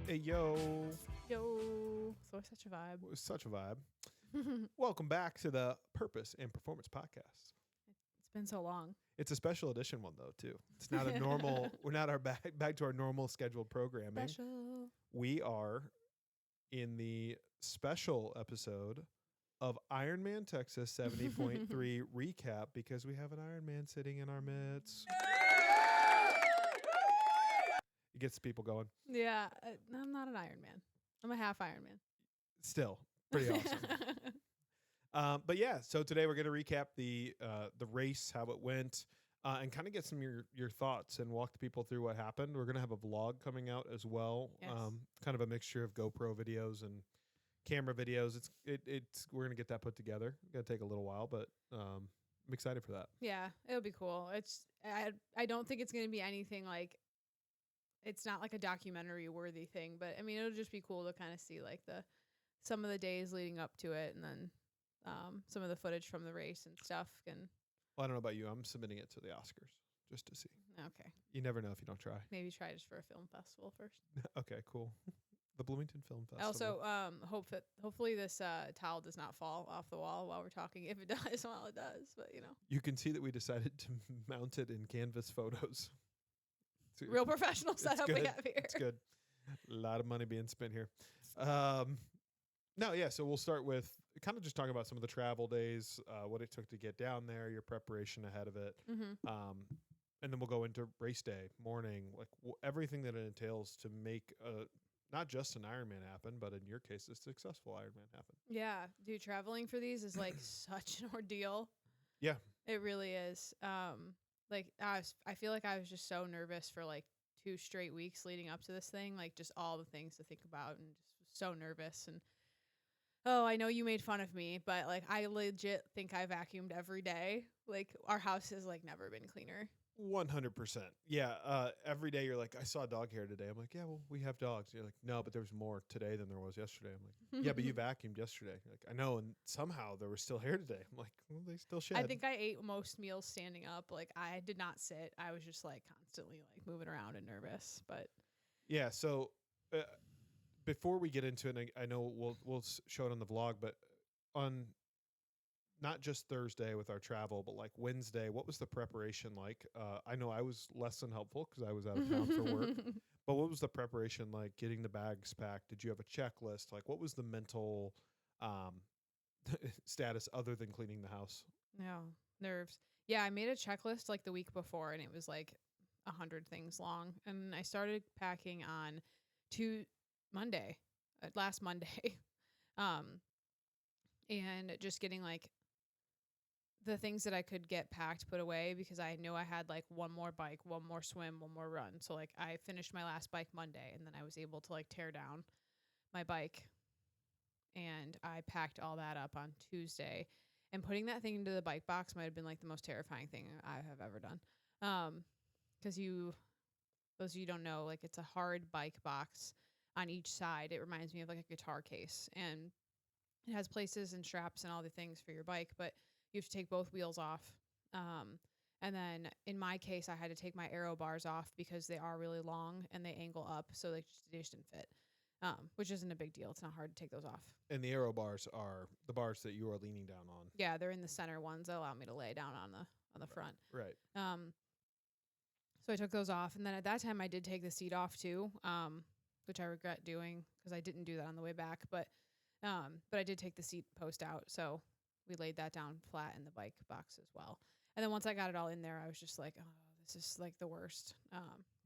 Hey, yo. Yo. So such a vibe. It was such a vibe. Welcome back to the Purpose and Performance Podcast. It's been so long. It's a special edition one, though, too. It's not a normal, we're not back to our normal scheduled programming. Special. We are in the special episode of Ironman Texas 70.3 recap because we have an Ironman sitting in our midst. It gets people going. Yeah. I'm not an Iron Man. I'm a half Iron Man. Still, pretty awesome. But yeah, so today we're going to recap the race, how it went, and kind of get some of your thoughts and walk the people through what happened. We're going to have a vlog coming out as well, Yes. kind of a mixture of GoPro videos and camera videos. It's we're going to get that put together. It's going to take a little while, but I'm excited for that. Yeah, it'll be cool. I don't think it's going to be anything like, it's not like a documentary worthy thing, but I mean, it'll just be cool to kind of see like some of the days leading up to it, and then some of the footage from the race and stuff. And Well, I don't know about you. I'm submitting it to the Oscars just to see. okay, You never know if you don't try. maybe try just for a film festival first. Okay, cool. The Bloomington Film Festival. I also hopefully this towel does not fall off the wall while we're talking. If it does, well, it does. But you know, You can see that we decided to mount it in canvas photos. It's- real professional setup we good. have here. It's good. A lot of money being spent here. No, yeah. So we'll start with kind of just talking about some of the travel days, what it took to get down there, your preparation ahead of it, Mm-hmm. and then we'll go into race day, morning, like everything that it entails to make not just an Ironman happen, but in your case, a successful Ironman happen. Yeah, dude, traveling for these is like such an ordeal. Yeah. It really is. I feel like I was just so nervous for like 2 straight weeks leading up to this thing, like just all the things to think about, and just was so nervous. And oh, I know you made fun of me, but like I legit think I vacuumed every day. Like our house has like never been cleaner. 100%. Yeah. Every day you're like, I saw a dog hair today. I'm like, yeah, well, we have dogs. You're like, no, but there was more today than there was yesterday. I'm like, yeah, but you vacuumed yesterday. You're like, I know. And somehow there was still hair today. I'm like, well, they still shed. I think I ate most meals standing up. Like I did not sit. I was just like constantly like moving around and nervous. But Yeah. So before we get into it, and I know we'll show it on the vlog, but on not just Thursday with our travel, but like Wednesday, what was the preparation like? I know I was less than helpful because I was out of town for work. But what was the preparation like? Getting the bags packed? Did you have a checklist? Like, what was the mental status other than cleaning the house? No, nerves. Yeah, I made a checklist like the week before, and it was like 100 things long. And I started packing on last Monday, and just getting like the things that I could get packed, put away, because I knew I had like one more bike, one more swim, one more run. So like I finished my last bike Monday, and then I was able to like tear down my bike, and I packed all that up on Tuesday. And putting that thing into the bike box might have been like the most terrifying thing I have ever done. Because those of you who don't know, like it's a hard bike box on each side. It reminds me of like a guitar case, and it has places and straps and all the things for your bike, but you have to take both wheels off. And then in my case, I had to take my aero bars off because they are really long and they angle up, so they just didn't fit. Which isn't a big deal. It's not hard to take those off. And the aero bars are the bars that you are leaning down on. Yeah, they're in the center ones that allow me to lay down on the front. Right. So I took those off, and then at that time I did take the seat off too, which I regret doing because I didn't do that on the way back. But I did take the seat post out, so we laid that down flat in the bike box as well. And then once I got it all in there, I was just like, oh, this is like the worst.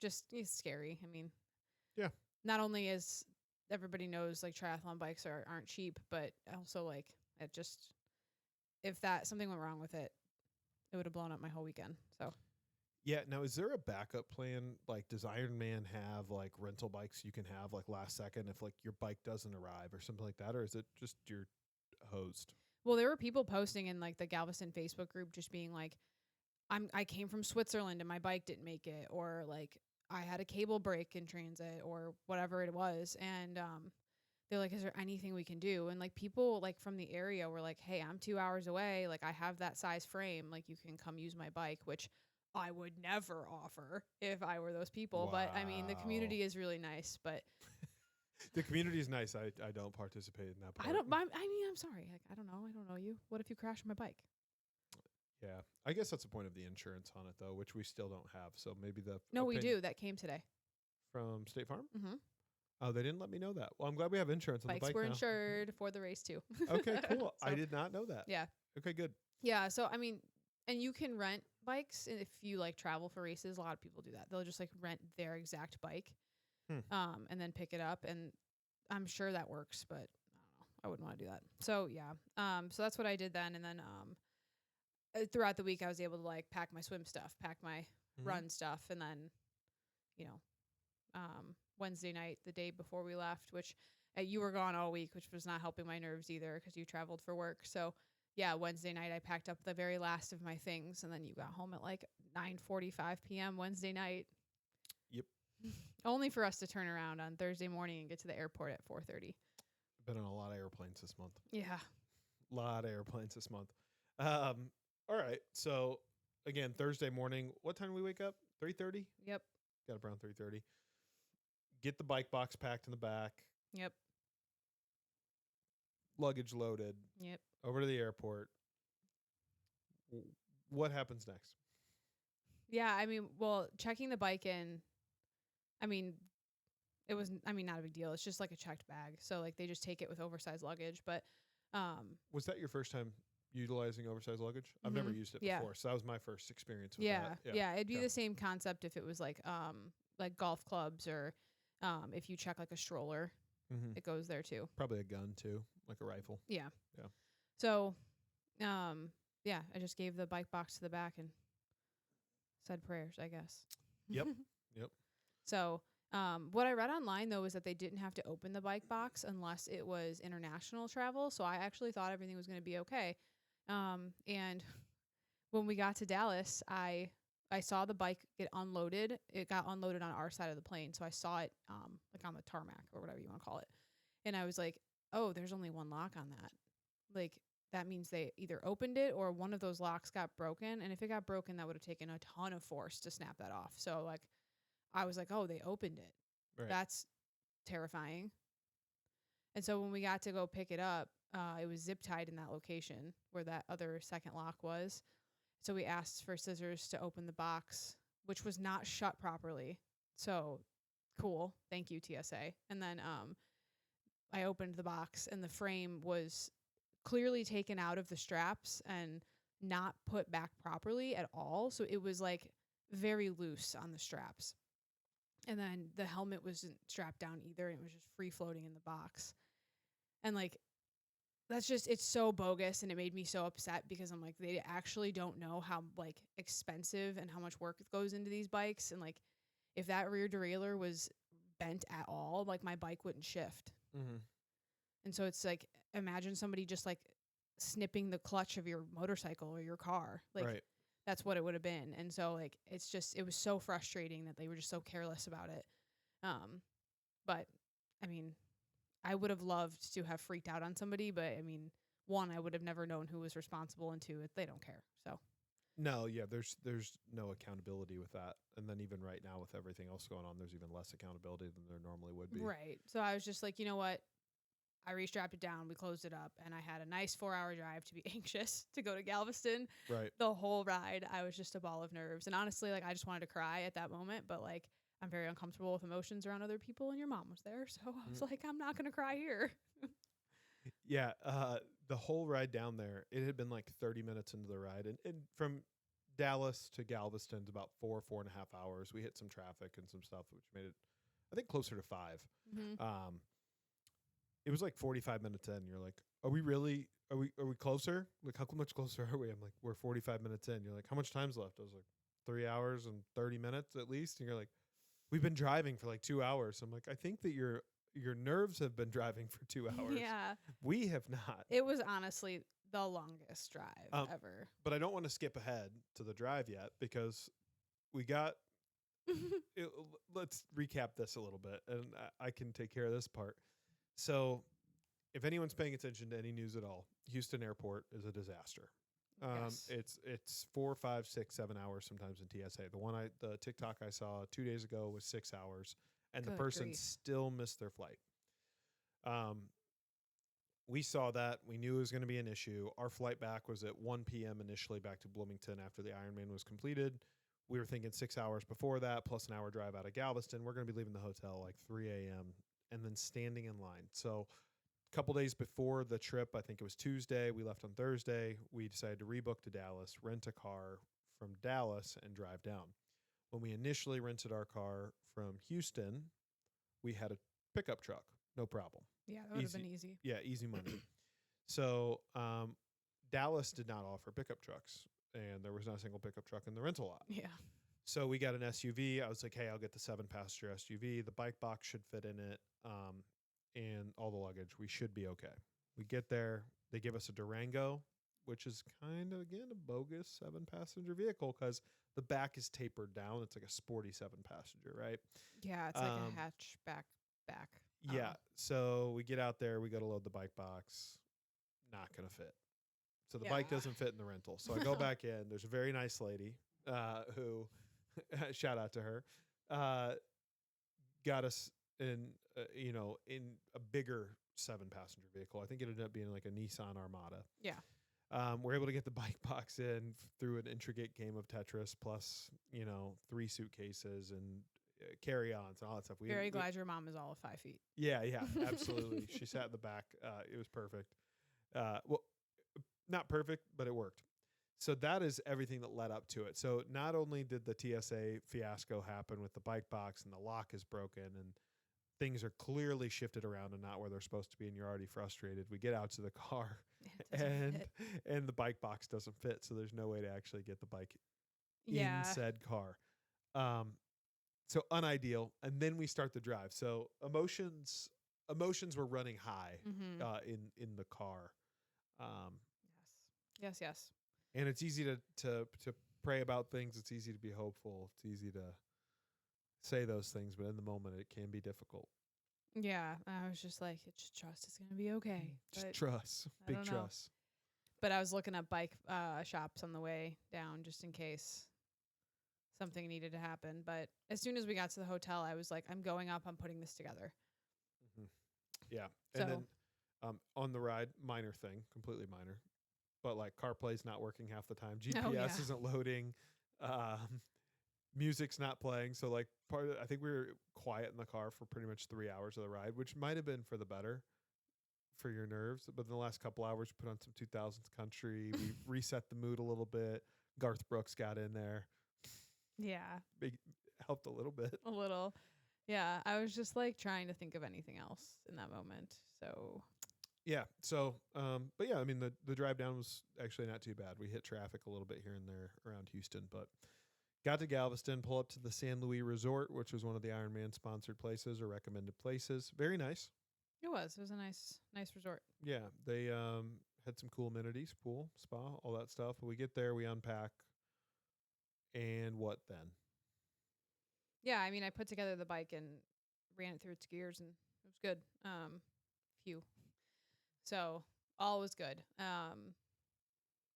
It's scary. I mean, yeah. Not only is everybody knows like triathlon bikes aren't cheap, but also like it just, if something went wrong with it, it would have blown up my whole weekend. So yeah. Now, is there a backup plan? Like, does Ironman have like rental bikes you can have like last second if like your bike doesn't arrive or something like that, or is it just you're hosed? Well, there were people posting in like the Galveston Facebook group just being like, I came from Switzerland and my bike didn't make it, or like I had a cable break in transit, or whatever it was. And they're like, is there anything we can do? And like people like from the area were like, hey, I'm 2 hours away. Like I have that size frame. Like you can come use my bike, which I would never offer if I were those people. But I mean, the community is really nice. But The community is nice. I don't participate in that part. I don't. I mean, I'm sorry. Like, I don't know. I don't know you. What if you crash my bike? Yeah, I guess that's the point of the insurance on it, though, which we still don't have. So maybe the No, we do. That came today. From State Farm. Mm-hmm. Oh, they didn't let me know that. Well, I'm glad we have insurance on Bikes the bike were now. insured for the race too. Okay, cool. So, I did not know that. Yeah. Okay, good. Yeah. So I mean, and you can rent bikes if you like travel for races. A lot of people do that. They'll just like rent their exact bike, and then pick it up. And I'm sure that works, but I don't know. I wouldn't want to do that. So yeah. So that's what I did then, and then throughout the week I was able to like pack my swim stuff, pack my run stuff, and then, you know, Wednesday night, the day before we left, which you were gone all week, which was not helping my nerves either because you traveled for work. So yeah, Wednesday night I packed up the very last of my things, and then you got home at like 9:45 p.m. Wednesday night. Yep. Only for us to turn around on Thursday morning and get to the airport at 4:30. Been on a lot of airplanes this month. Yeah. A lot of airplanes this month. All right. So again, Thursday morning, what time do we wake up? 3:30? Yep. Got up around 3:30. Get the bike box packed in the back. Yep. Luggage loaded. Yep. Over to the airport. What happens next? Yeah, I mean, well, checking the bike in, I mean, it was, I mean, not a big deal. It's just like a checked bag. So like they just take it with oversized luggage. But was that your first time utilizing oversized luggage? I've never used it before. So that was my first experience with that. Yeah, it'd be the same concept if it was like golf clubs, or if you check like a stroller, it goes there too. Probably a gun too, like a rifle. Yeah. Yeah. So yeah, I just gave the bike box to the back and said prayers, I guess. Yep. So what I read online, though, is that they didn't have to open the bike box unless it was international travel. So I actually thought everything was going to be okay. And when we got to Dallas, I saw the bike get unloaded. It got unloaded on our side of the plane. So I saw it like on the tarmac or whatever you want to call it. And I was like, oh, there's only one lock on that. Like, that means they either opened it or one of those locks got broken. And if it got broken, that would have taken a ton of force to snap that off. So, like, I was like, oh, they opened it. Right. That's terrifying. And so when we got to go pick it up, it was zip tied in that location where that other second lock was. So we asked for scissors to open the box, which was not shut properly. So cool. Thank you, TSA. And then I opened the box, and the frame was clearly taken out of the straps and not put back properly at all. So it was like very loose on the straps. And then the helmet wasn't strapped down either. And it was just free floating in the box. And like, that's just, it's so bogus. And it made me so upset because I'm like, they actually don't know how like expensive and how much work goes into these bikes. And like, if that rear derailleur was bent at all, like my bike wouldn't shift. And so it's like, imagine somebody just like snipping the clutch of your motorcycle or your car. Like, that's what it would have been. And so like, it's just, it was so frustrating that they were just so careless about it. But I mean, I would have loved to have freaked out on somebody, but I mean, one, I would have never known who was responsible, and two, they don't care. So no, yeah, there's no accountability with that. And then even right now with everything else going on, there's even less accountability than there normally would be. Right. So I was just like, you know what? I restrapped it down, we closed it up, and I had a nice 4-hour drive to be anxious to go to Galveston. Right. The whole ride, I was just a ball of nerves. And honestly, like, I just wanted to cry at that moment, but like, I'm very uncomfortable with emotions around other people, and your mom was there. So I was like, I'm not going to cry here. Yeah. The whole ride down there, it had been like 30 minutes into the ride. And from Dallas to Galveston's about 4.5 hours. We hit some traffic and some stuff, which made it, I think, closer to 5. It was like 45 minutes in. You're like, are we closer? Like, how much closer are we? I'm like, we're 45 minutes in. You're like, how much time's left? I was like, 3 hours and 30 minutes at least. And you're like, we've been driving for like 2 hours. I'm like, I think that your nerves have been driving for 2 hours. Yeah. We have not. It was honestly the longest drive ever. But I don't want to skip ahead to the drive yet because we got, let's recap this a little bit and I can take care of this part. So if anyone's paying attention to any news at all, Houston Airport is a disaster. Yes. It's 4, 5, 6, 7 hours sometimes in TSA. The TikTok I saw 2 days ago was 6 hours, and Good the person grief. still missed their flight. Um, we saw that. We knew it was going to be an issue. Our flight back was at 1 p.m. initially back to Bloomington after the Ironman was completed. We were thinking 6 hours before that, plus an hour drive out of Galveston. We're going to be leaving the hotel like 3 a.m. and then standing in line. So a couple days before the trip, I think it was Tuesday, we left on Thursday. We decided to rebook to Dallas, rent a car from Dallas, and drive down. When we initially rented our car from Houston, we had a pickup truck, no problem. Yeah, that would have been easy. Yeah, easy money. So Dallas did not offer pickup trucks, and there was not a single pickup truck in the rental lot. Yeah. So we got an SUV. I was like, hey, I'll get the 7-passenger SUV. The bike box should fit in it, and all the luggage. We should be okay. We get there. They give us a Durango, which is kind of, again, a bogus 7-passenger vehicle because the back is tapered down. It's like a sporty 7-passenger, right? Yeah, it's like a hatchback back. Yeah. So we get out there. We go to load the bike box. Not going to fit. So the bike doesn't fit in the rental. So I go back in. There's a very nice lady who, shout out to her, got us in a bigger 7-passenger vehicle. I think it ended up being like a Nissan Armada. Yeah. We're able to get the bike box in through an intricate game of Tetris, plus 3 suitcases and carry-ons and all that stuff. Very glad your mom is all of 5 feet. Yeah, absolutely. She sat in the back. It was perfect. Well, not perfect, but it worked. So that is everything that led up to it. So not only did the TSA fiasco happen with the bike box and the lock is broken and things are clearly shifted around and not where they're supposed to be and you're already frustrated. We get out to the car and the bike box doesn't fit. So there's no way to actually get the bike in said car. So unideal. And then we start the drive. So emotions were running high in the car. Yes. And it's easy to pray about things. It's easy to be hopeful. It's easy to say those things, but in the moment it can be difficult. Yeah, I was just like, just trust it's gonna be okay. Just trust, big trust. But I was looking at bike shops on the way down just in case something needed to happen. But as soon as we got to the hotel, I was like, I'm going up. I'm putting this together. Mm-hmm. Yeah, and then on the ride, minor thing, completely minor, but like CarPlay's not working half the time. GPS isn't loading. Music's not playing. So like I think we were quiet in the car for pretty much 3 hours of the ride, which might have been for the better for your nerves. But in the last couple hours, we put on some 2000s country. We reset the mood a little bit. Garth Brooks got in there. Yeah. Helped a little bit. A little. Yeah. I was just like trying to think of anything else in that moment. So. Yeah. So, but yeah, I mean, the drive down was actually not too bad. We hit traffic a little bit here and there around Houston, but got to Galveston, pull up to the San Luis Resort, which was one of the Ironman sponsored places or recommended places. Very nice. It was a nice resort. Yeah. They had some cool amenities, pool, spa, all that stuff. But we get there, we unpack. And what then? Yeah, I mean, I put together the bike and ran it through its gears, and it was good. Phew. So all was good.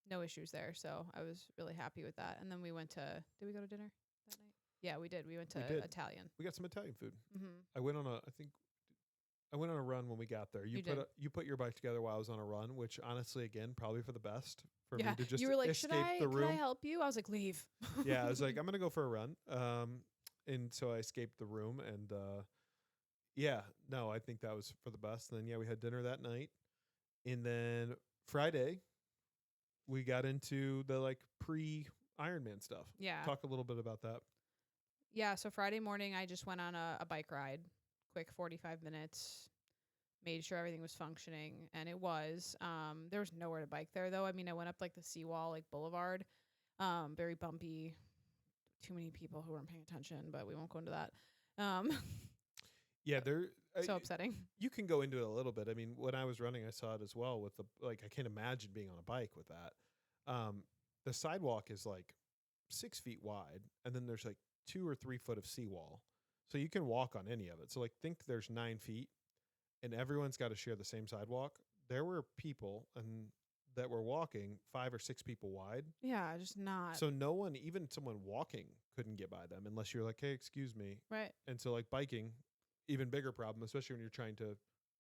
No issues there. So I was really happy with that. And then we went to, did we go to dinner that night? Yeah, we did. We went to Italian. We got some Italian food. Mm-hmm. I went on a run when we got there. You put your bike together while I was on a run, which honestly, again, probably for the best for me to just you were like, escape the room. Could I help you? I was like, leave. Yeah, I was like, I'm going to go for a run. And so I escaped the room and, I think that was for the best. And then, we had dinner that night. And then Friday, we got into the like pre-Ironman stuff. Yeah. Talk a little bit about that. Yeah. So Friday morning, I just went on a bike ride, quick 45 minutes, made sure everything was functioning. And it was. There was nowhere to bike there, though. I mean, I went up like the seawall, like boulevard, very bumpy, too many people who weren't paying attention, but we won't go into that. Yeah, they're so upsetting. You can go into it a little bit. I mean, when I was running, I saw it as well with I can't imagine being on a bike with that. The sidewalk is like 6 feet wide, and then there's like 2 or 3 foot of seawall. So you can walk on any of it. So like think there's 9 feet and everyone's got to share the same sidewalk. There were people that were walking 5 or 6 people wide. Yeah, just not. So no one, even someone walking, couldn't get by them unless you're like, hey, excuse me. Right. And so like biking, even bigger problem, especially when you're trying to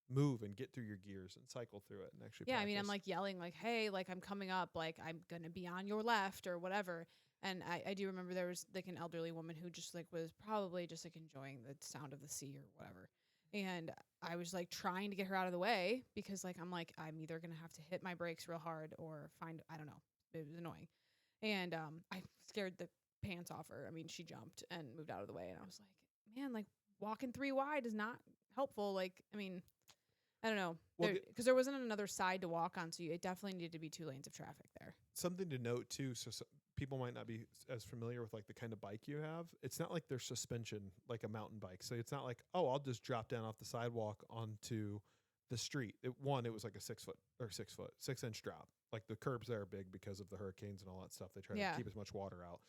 move and get through your gears and cycle through it and actually Yeah, I practice. mean, I'm like yelling like, "Hey, like I'm coming up, like I'm gonna be on your left or whatever." And I do remember there was like an elderly woman who just like was probably just like enjoying the sound of the sea or whatever. And I was like trying to get her out of the way because like I'm either gonna have to hit my brakes real hard or find I don't know. It was annoying. And I scared the pants off her. I mean, she jumped and moved out of the way and I was like, man, like walking 3 wide is not helpful. Like, I mean, I don't know. Well, Because there wasn't another side to walk on, so it definitely needed to be 2 lanes of traffic there. something to note too, so people might not be as familiar with like the kind of bike you have. It's not like there's suspension like a mountain bike. So it's not like, oh, I'll just drop down off the sidewalk onto the street. It was like a 6-inch drop. Like the curbs there are big because of the hurricanes and all that stuff. They try Yeah. to keep as much water out.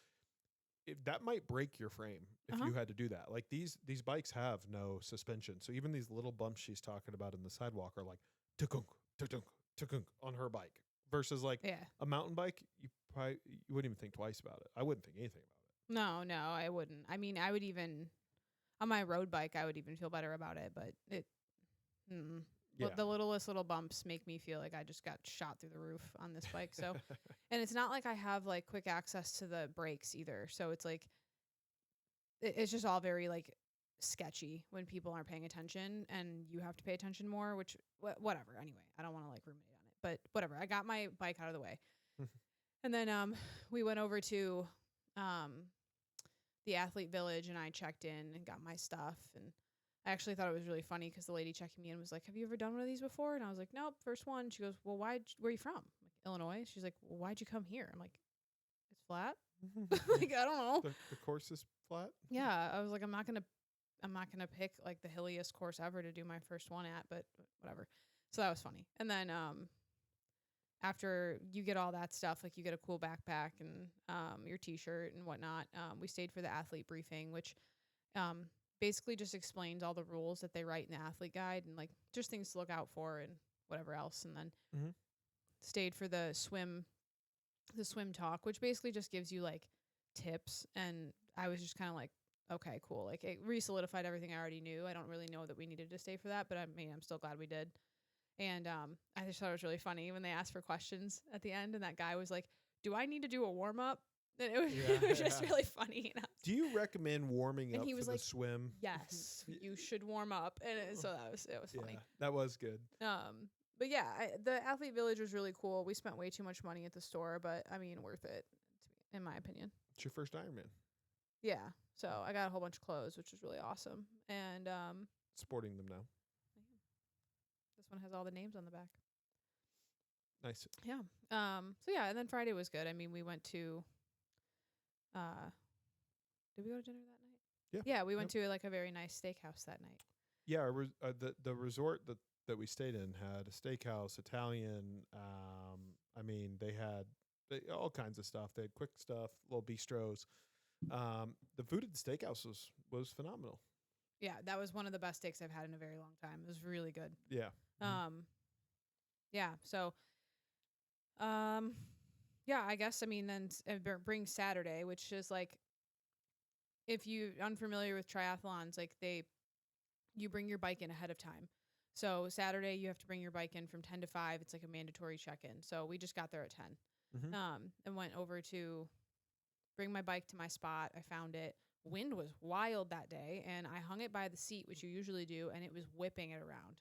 That might break your frame if you had to do that. Like these bikes have no suspension. So even these little bumps she's talking about in the sidewalk are like tukunk, tukunk, tukunk on her bike. Versus like Yeah. a mountain bike, you wouldn't even think twice about it. I wouldn't think anything about it. No, I wouldn't. I mean, I would even on my road bike, I would even feel better about it. But Yeah. the littlest little bumps make me feel like I just got shot through the roof on this bike. So, and it's not like I have like quick access to the brakes either. So it's like it's just all very like sketchy when people aren't paying attention, and you have to pay attention more. Which whatever. Anyway, I don't want to like ruminate on it, but whatever. I got my bike out of the way. And then we went over to the athlete village and I checked in and got my stuff. And I actually thought it was really funny because the lady checking me in was like, "Have you ever done one of these before?" And I was like, "Nope, first one." She goes, "Well, where are you from?" I'm like, "Illinois." She's like, "Well, why'd you come here?" I'm like, "It's flat." Like, I don't know. The course is flat. Yeah, I was like, I'm not gonna pick like the hilliest course ever to do my first one at, but whatever. So that was funny. And then after you get all that stuff, like you get a cool backpack and your T-shirt and whatnot. We stayed for the athlete briefing, which basically just explains all the rules that they write in the athlete guide and like just things to look out for and whatever else. And then stayed for the swim talk, which basically just gives you like tips. And I was just kind of like, okay, cool. Like it re-solidified everything I already knew. I don't really know that we needed to stay for that, but I mean, I'm still glad we did. And I just thought it was really funny when they asked for questions at the end, and that guy was like, "Do I need to do a warm up?" And it was, it was just really funny. Do you recommend warming up he for was the like, swim? Yes, you should warm up. And so it was funny. Yeah, that was good. But yeah, the athlete village was really cool. We spent way too much money at the store, but I mean, worth it, in my opinion. It's your first Ironman. Yeah. So I got a whole bunch of clothes, which was really awesome. And sporting them now. This one has all the names on the back. Nice. Yeah. So yeah, and then Friday was good. I mean, we went to did we go to dinner that night? Yeah. Yeah, we went to like a very nice steakhouse that night. Yeah, the resort that we stayed in had a steakhouse, Italian. I mean, they had all kinds of stuff. They had quick stuff, little bistros. The food at the steakhouse was phenomenal. Yeah, that was one of the best steaks I've had in a very long time. It was really good. Yeah. Yeah. So, yeah, I guess, I mean, then bring Saturday, which is like, if you unfamiliar with triathlons, like you bring your bike in ahead of time. So Saturday you have to bring your bike in from 10 to 5. It's like a mandatory check-in. So we just got there at 10. And went over to bring my bike to my spot. I found it. Wind was wild that day, and I hung it by the seat, which you usually do, and it was whipping it around.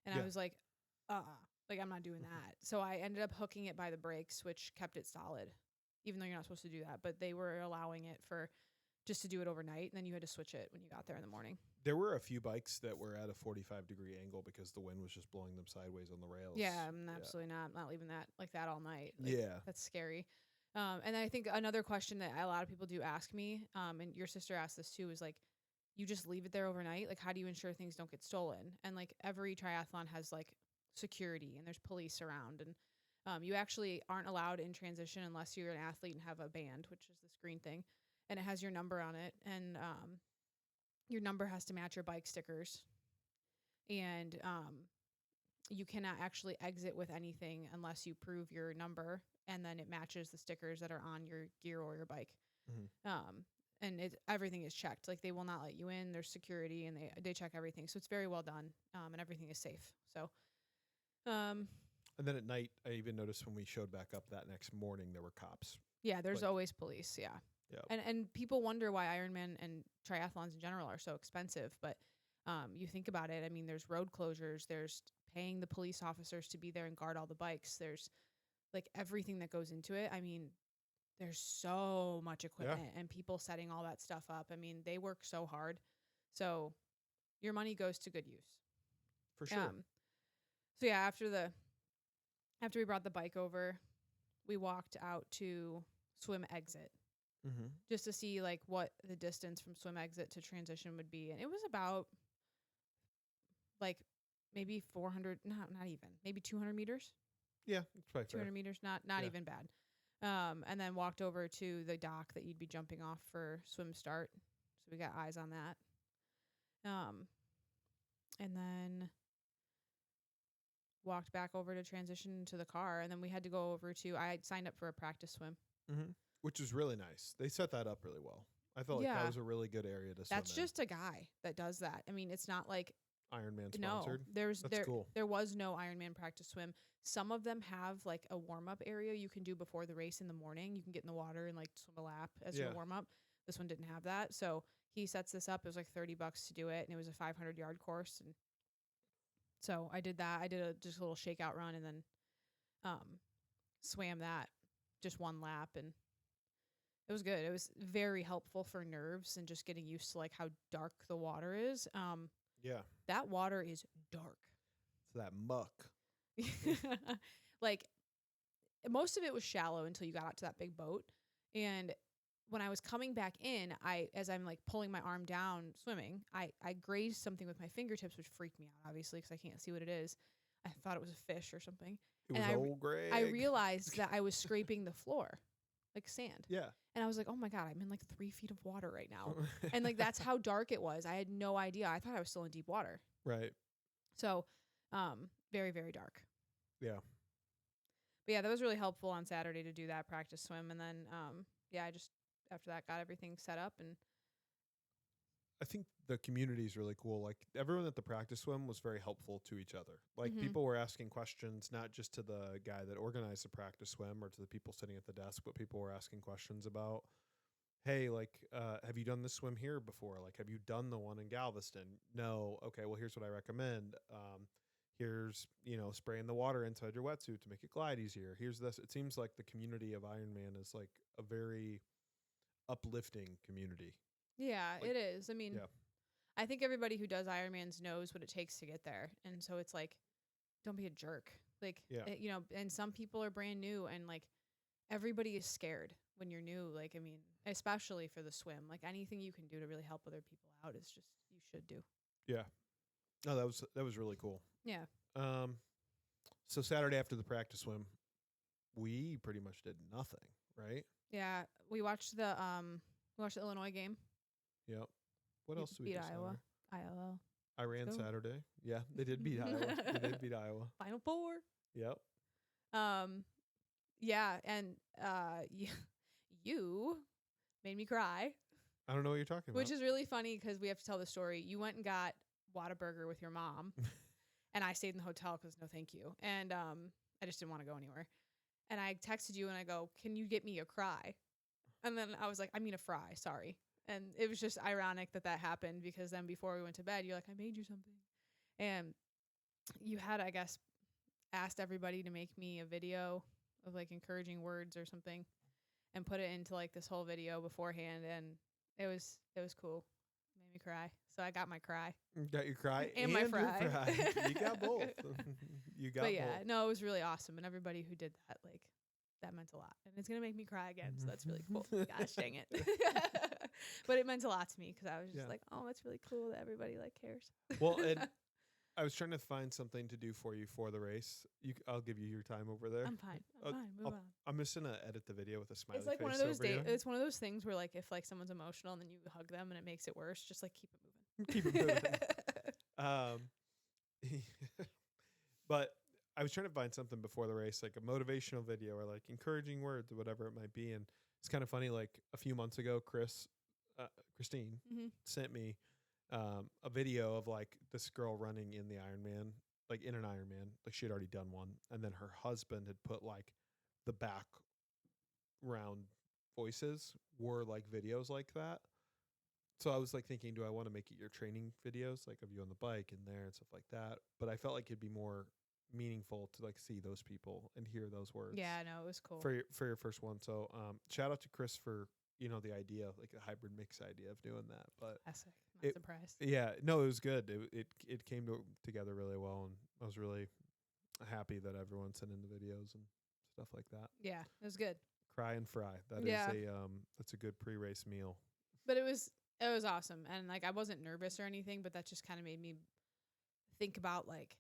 And I was like, like, I'm not doing that. So I ended up hooking it by the brakes, which kept it solid, even though you're not supposed to do that. But they were allowing it for just to do it overnight, and then you had to switch it when you got there in the morning. There were a few bikes that were at a 45-degree angle because the wind was just blowing them sideways on the rails. Yeah, I'm absolutely not leaving that like that all night. Like, yeah. That's scary. And I think another question that a lot of people do ask me, and your sister asked this too, is like, you just leave it there overnight? Like, how do you ensure things don't get stolen? And like every triathlon has like security and there's police around, and you actually aren't allowed in transition unless you're an athlete and have a band, which is this green thing, and it has your number on it, and your number has to match your bike stickers, and you cannot actually exit with anything unless you prove your number and then it matches the stickers that are on your gear or your bike. and everything is checked. Like they will not let you in. There's security, and they check everything. So it's very well done, and everything is safe. So, And then at night, I even noticed when we showed back up that next morning, there were cops. yeah, there's Like- always police. Yeah. Yep. And people wonder why Ironman and triathlons in general are so expensive, but you think about it. I mean, there's road closures. There's paying the police officers to be there and guard all the bikes. There's like everything that goes into it. I mean, there's so much equipment and people setting all that stuff up. I mean, they work so hard. So your money goes to good use. For sure. So yeah, after we brought the bike over, we walked out to swim exit Mm-hmm. just to see like what the distance from swim exit to transition would be. And it was about like maybe 400, not even, maybe 200 meters, Yeah, it's probably 200 fair. meters, not Yeah. even bad. And then walked over to the dock that you'd be jumping off for swim start. So we got eyes on that. And then walked back over to transition to the car. And then we had to go over to, I had signed up for a practice swim. Mm-hmm. Which is really nice. They set that up really well. I felt like Yeah. that was a really good area to swim That's in. just a guy that does that. I mean, it's not like, Ironman no, sponsored. there's That's cool. there was no Ironman practice swim. Some of them have like a warm up area you can do before the race in the morning. You can get in the water and like swim a lap as your Yeah. warm up. This one didn't have that. So he sets this up. It was like $30 to do it, and it was a 500-yard course. And so I did that. I did just a little shakeout run and then swam that just one lap, and it was good. It was very helpful for nerves and just getting used to like how dark the water is. Yeah. That water is dark. It's that muck. Like most of it was shallow until you got out to that big boat. And when I was coming back in, as I'm like pulling my arm down swimming, I grazed something with my fingertips, which freaked me out, obviously, because I can't see what it is. I thought it was a fish or something. It was And old Greg. I realized that I was scraping the floor, like sand. Yeah. And I was like, oh my God, I'm in like 3 feet of water right now. And like, that's how dark it was. I had no idea. I thought I was still in deep water. Right. So, very, very dark. Yeah. But yeah, that was really helpful on Saturday to do that practice swim. And then, I just, after that, got everything set up. And I think the community is really cool. Like everyone at the practice swim was very helpful to each other. Like Mhm. people were asking questions, not just to the guy that organized the practice swim or to the people sitting at the desk, but people were asking questions about, hey, like, have you done this swim here before? Like, have you done the one in Galveston? No. Okay. Well, here's what I recommend. Here's, spraying the water inside your wetsuit to make it glide easier. Here's this. It seems like the community of Ironman is like a very uplifting community. yeah, Like, it is. I mean, yeah. I think everybody who does Ironmans knows what it takes to get there. And so it's like, don't be a jerk. Like, Yeah. And some people are brand new, and like everybody is scared when you're new. Like, I mean, especially for the swim, like anything you can do to really help other people out is just, you should do. Yeah. No, that was really cool. Yeah. So Saturday after the practice swim, we pretty much did nothing, right? Yeah. We watched the Illinois game. Yep. What Beat- else did we beat do Iowa. Saturday? ILL. I ran go. Saturday. Yeah, they did beat Iowa. They did beat Iowa. Final Four. Yep. Yeah, and you made me cry, I don't know what you're talking which about. is really funny because we have to tell the story. You went and got Whataburger with your mom, and I stayed in the hotel because no thank you. And I just didn't want to go anywhere. And I texted you and I go, can you get me a cry? And then I was like, I mean a fry, sorry. And it was just ironic that happened because then before we went to bed, you're like, I made you something. And you had, I guess, asked everybody to make me a video of like encouraging words or something and put it into like this whole video beforehand. And it was cool. It made me cry. So I got my cry. You got your cry And my your fry. fry. You got both. You got But yeah, both. no, it was really awesome. And everybody who did that, like, that meant a lot. And it's going to make me cry again. So that's really cool. Gosh dang it. But it meant a lot to me because I was just Yeah. like, oh, that's really cool that everybody like cares. Well, and I was trying to find something to do for you for the race. I'll give you your time over there. I'm fine. I'm fine. Move on. I'm just gonna edit the video with a smiley It's like face one of those over you. It's one of those things where like if like someone's emotional and then you hug them and it makes it worse, just like keep it moving. Keep it moving. But I was trying to find something before the race, like a motivational video or like encouraging words or whatever it might be. And it's kind of funny. Like a few months ago, Chris Christine Mm-hmm. sent me a video of like this girl running in the Ironman, like in an Ironman, like she had already done one, and then her husband had put like the background voices were like videos like that. So I was like thinking, do I want to make it your training videos, like of you on the bike and there and stuff like that? But I felt like it'd be more meaningful to like see those people and hear those words. Yeah, no, it was cool. For your first one. So shout out to Chris for the idea, like the hybrid mix idea of doing that. But Classic. Not it- surprised. yeah, no, it was good. It came together really well, and I was really happy that everyone sent in the videos and stuff like that. Yeah, it was good. Cry and fry. That is Yeah. that's a good pre-race meal. But it was awesome. And like I wasn't nervous or anything, but that just kind of made me think about like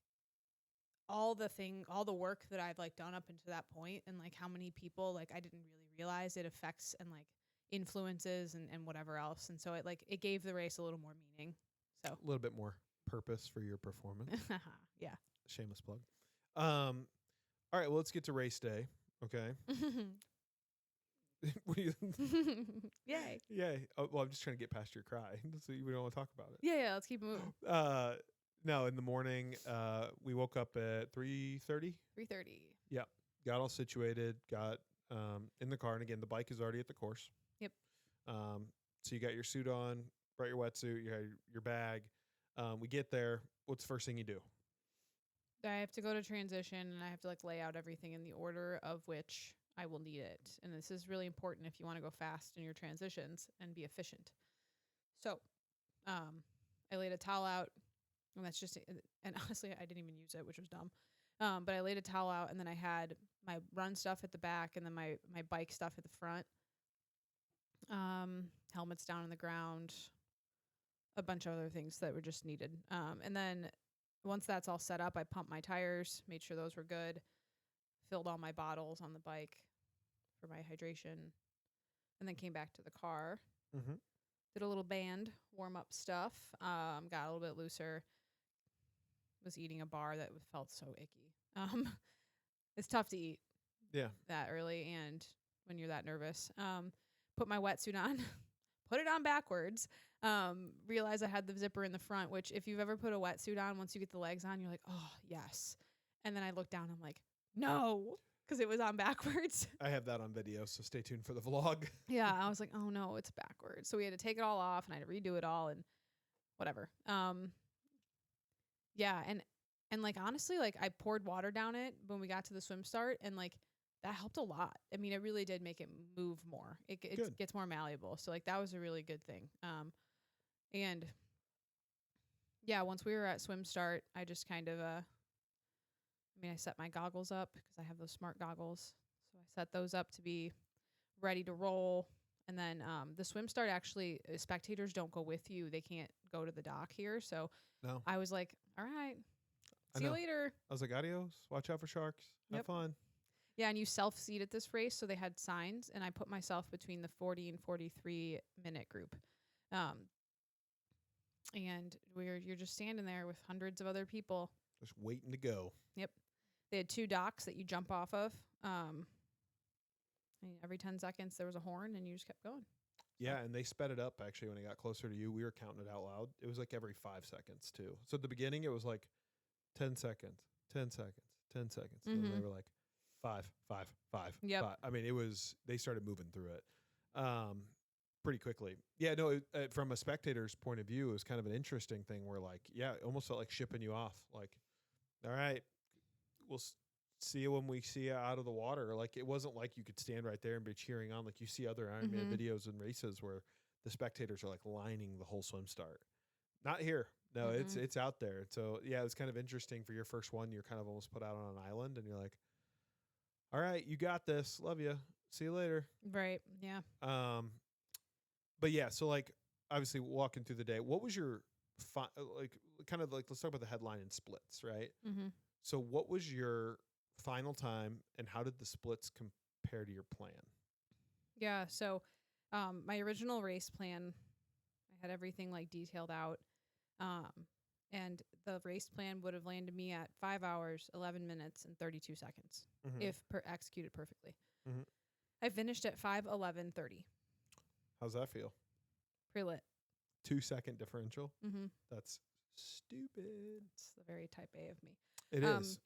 all the work that I've like done up until that point, and like how many people like I didn't really realize it affects and like influences and whatever else. And so it gave the race a little more meaning. So A little bit more purpose for your performance. yeah. Shameless plug. All right, well, let's get to race day. Okay. What do you Yay. Yay. Oh, well, I'm just trying to get past your cry. So we don't want to talk about it. Yeah, let's keep moving. No, in the morning, we woke up at 3:30. 3:30. Got all situated, got in the car, and again, the bike is already at the course. Yep. So you got your suit on, brought your wetsuit, you had your bag. We get there. What's the first thing you do? I have to go to transition, and I have to like lay out everything in the order of which I will need it. And this is really important if you want to go fast in your transitions and be efficient. So, I laid a towel out, and that's just, and honestly, I didn't even use it, which was dumb. But I laid a towel out, and then I had my run stuff at the back, and then my bike stuff at the front. Helmets down on the ground, a bunch of other things that were just needed. And then once that's all set up, I pumped my tires, made sure those were good, filled all my bottles on the bike for my hydration, and then came back to the car. Mm-hmm. Did a little band warm-up stuff, got a little bit looser, was eating a bar that felt so icky. It's tough to eat that early and when you're that nervous. Put my wetsuit on, put it on backwards, realized I had the zipper in the front, which if you've ever put a wetsuit on, once you get the legs on, you're like, oh, yes. And then I looked down, I'm like, no, because it was on backwards. I have that on video, so stay tuned for the vlog. Yeah, I was like, oh, no, it's backwards. So we had to take it all off, and I had to redo it all and whatever. Yeah, and like, honestly, like, I poured water down it when we got to the swim start, and like, that helped a lot. I mean, it really did make it move more. It gets more malleable. So like, that was a really good thing. And yeah, once we were at swim start, I just kind of, I set my goggles up because I have those smart goggles. So I set those up to be ready to roll. And then the swim start, actually, spectators don't go with you. They can't go to the dock here. So No. I was like, all right, see you later. I was like, adios. Watch out for sharks. Have fun. Yeah, and you self-seat at this race, so they had signs, and I put myself between the 40 and 43 minute group. And you're just standing there with hundreds of other people. Just waiting to go. Yep. They had 2 docks that you jump off of. And every 10 seconds there was a horn, and you just kept going. Yeah, and they sped it up, actually, when it got closer to you. We were counting it out loud. It was like every 5 seconds, too. So at the beginning, it was like 10 seconds, 10 seconds, 10 seconds. And then they were like, 5, 5, 5. Yep. 5. I mean, they started moving through it pretty quickly. Yeah, no, from a spectator's point of view, it was kind of an interesting thing where, like, yeah, it almost felt like shipping you off. Like, all right, we'll see you when we see you out of the water. Like, it wasn't like you could stand right there and be cheering on. Like, you see other Ironman videos and races where the spectators are, like, lining the whole swim start. Not here. No, it's out there. So, yeah, it was kind of interesting for your first one. You're kind of almost put out on an island, and you're like, all right, you got this. Love you. See you later. Right. Yeah. But yeah, so like obviously walking through the day, what was your let's talk about the headline and splits, right? Mm-hmm. So what was your final time, and how did the splits compare to your plan? Yeah. So, my original race plan, I had everything like detailed out. And the race plan would have landed me at 5 hours, 11 minutes, and 32 seconds if executed perfectly. I finished at 5:11:30. How's that feel? Pretty lit. 2-second differential. Mm-hmm. That's stupid. It's the very type A of me. It is.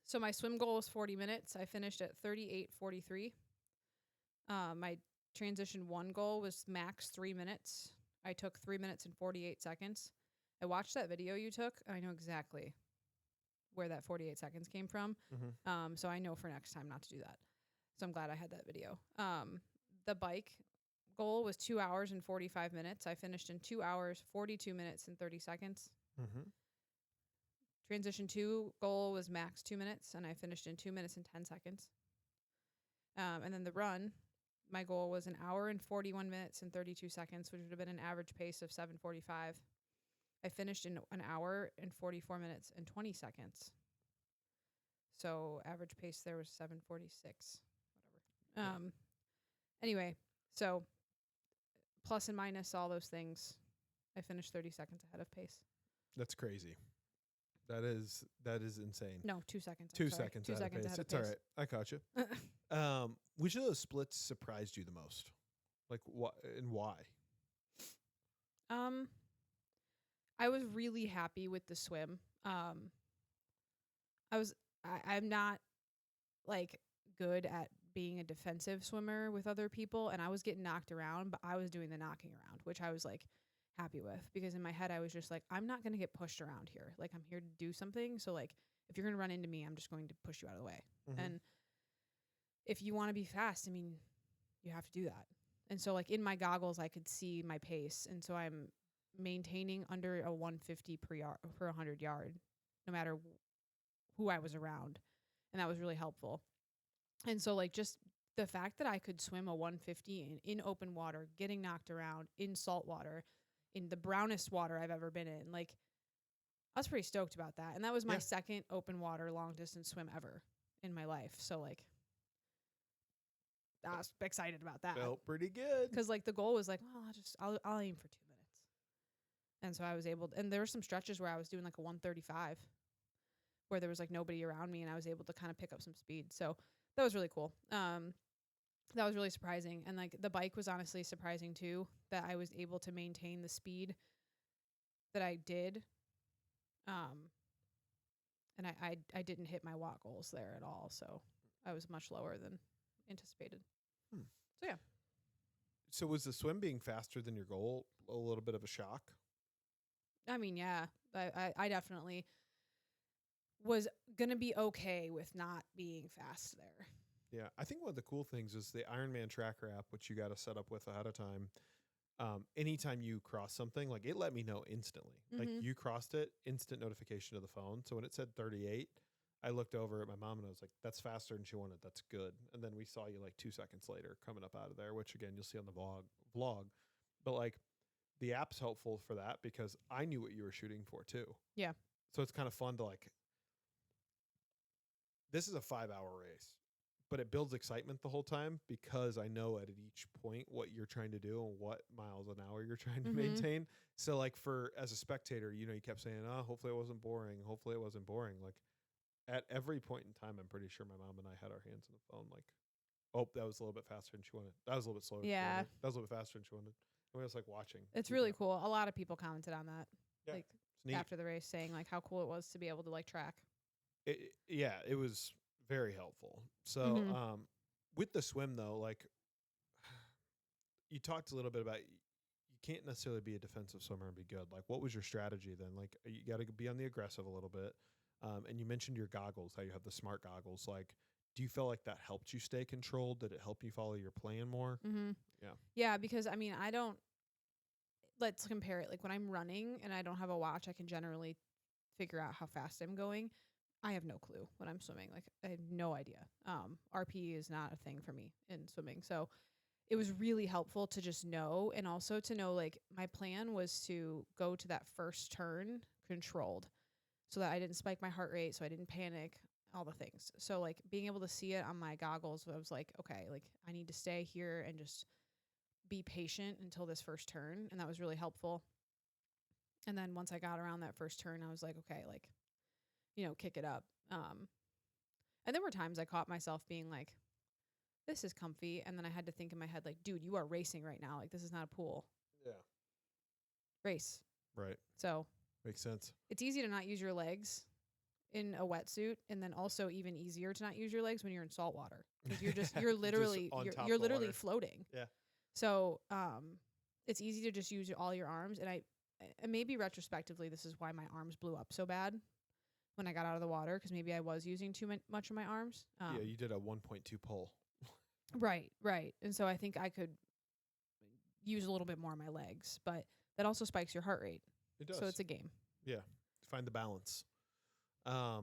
So my swim goal was 40 minutes. I finished at 38:43. My transition 1 goal was max 3 minutes. I took 3 minutes and 48 seconds. I watched that video you took, and I know exactly where that 48 seconds came from. Mm-hmm. So I know for next time not to do that. So I'm glad I had that video. The bike goal was 2 hours and 45 minutes. I finished in 2 hours, 42 minutes and 30 seconds. Mm-hmm. Transition 2 goal was max 2 minutes, and I finished in 2 minutes and 10 seconds. And then the run, my goal was an hour and 41 minutes and 32 seconds, which would have been an average pace of 7:45. I finished in an hour and 44 minutes and 20 seconds. So average pace there was 7:46, whatever. Anyway, so plus and minus all those things, I finished 30 seconds ahead of pace. That's crazy. That is insane. No, 2 seconds. 2 seconds. 2 seconds ahead of It's pace. all right. I caught you. Which of those splits surprised you the most? Like what and why? I was really happy with the swim. I'm not like good at being a defensive swimmer with other people, and I was getting knocked around, but I was doing the knocking around, which I was like happy with, because in my head I was just like, I'm not going to get pushed around here. Like, I'm here to do something. So like, if you're going to run into me, I'm just going to push you out of the way. Mm-hmm. And if you want to be fast, I mean, you have to do that. And so like in my goggles, I could see my pace. And so I'm maintaining under a 150 per 100 yard, no matter who I was around. And that was really helpful. And so like just the fact that I could swim a 150 in open water, getting knocked around in salt water, in the brownest water I've ever been in, like I was pretty stoked about that. And that was my second open water long distance swim ever in my life. So like I was excited about that. Felt pretty good. Because like the goal was like, well, I'll aim for 2 minutes. And so I was able to, and there were some stretches where I was doing like a 135 where there was like nobody around me, and I was able to kind of pick up some speed. So that was really cool. That was really surprising. And like the bike was honestly surprising too, that I was able to maintain the speed that I did. And I didn't hit my watt goals there at all. So I was much lower than anticipated. So yeah. So was the swim being faster than your goal a little bit of a shock? I mean, yeah, I definitely was going to be okay with not being fast there. Yeah, I think one of the cool things is the Ironman tracker app, which you got to set up with ahead of time. Anytime you cross something, like it let me know instantly. Mm-hmm. Like you crossed it, instant notification to the phone. So when it said 38, I looked over at my mom and I was like, that's faster than she wanted. That's good. And then we saw you like 2 seconds later coming up out of there, which again, you'll see on the vlog. But like the app's helpful for that because I knew what you were shooting for too. Yeah. So it's kind of fun to like, this is a 5-hour race, but it builds excitement the whole time because I know at each point what you're trying to do and what miles an hour you're trying to maintain. So like as a spectator, you kept saying, oh, hopefully it wasn't boring. Hopefully it wasn't boring. Like at every point in time, I'm pretty sure my mom and I had our hands on the phone. Like, oh, that was a little bit faster than she wanted. That was a little bit slower. Yeah. That was a little bit faster than she wanted. And we was like watching. It's really cool. A lot of people commented on that. Yeah, like it's neat. After the race, saying like how cool it was to be able to like track. It was very helpful. So with the swim though, like you talked a little bit about you can't necessarily be a defensive swimmer and be good. Like what was your strategy then? Like you got to be on the aggressive a little bit. And you mentioned your goggles, how you have the smart goggles. Like, do you feel like that helped you stay controlled? Did it help you follow your plan more? Mm-hmm. Yeah. Yeah, because I mean, let's compare it. Like when I'm running and I don't have a watch, I can generally figure out how fast I'm going. I have no clue when I'm swimming. Like I have no idea. RP is not a thing for me in swimming. So it was really helpful to just know, and also to know like my plan was to go to that first turn controlled so that I didn't spike my heart rate, so I didn't panic, all the things. So like being able to see it on my goggles, I was like, okay, like I need to stay here and just be patient until this first turn. And that was really helpful. And then once I got around that first turn, I was like, okay, like, kick it up. And there were times I caught myself being like, this is comfy. And then I had to think in my head, like, dude, you are racing right now. Like, this is not a pool. Yeah. race. Right. So Makes sense. it's easy to not use your legs in a wetsuit, and then also even easier to not use your legs when you're in salt water, because you're literally on top you're of the literally water. floating. Yeah. So it's easy to just use all your arms, and maybe retrospectively this is why my arms blew up so bad when I got out of the water, because maybe I was using too much of my arms. Yeah, you did a 1.2 pull. Right. And so I think I could use a little bit more of my legs, but that also spikes your heart rate. It does. So it's a game. Yeah. Find the balance. How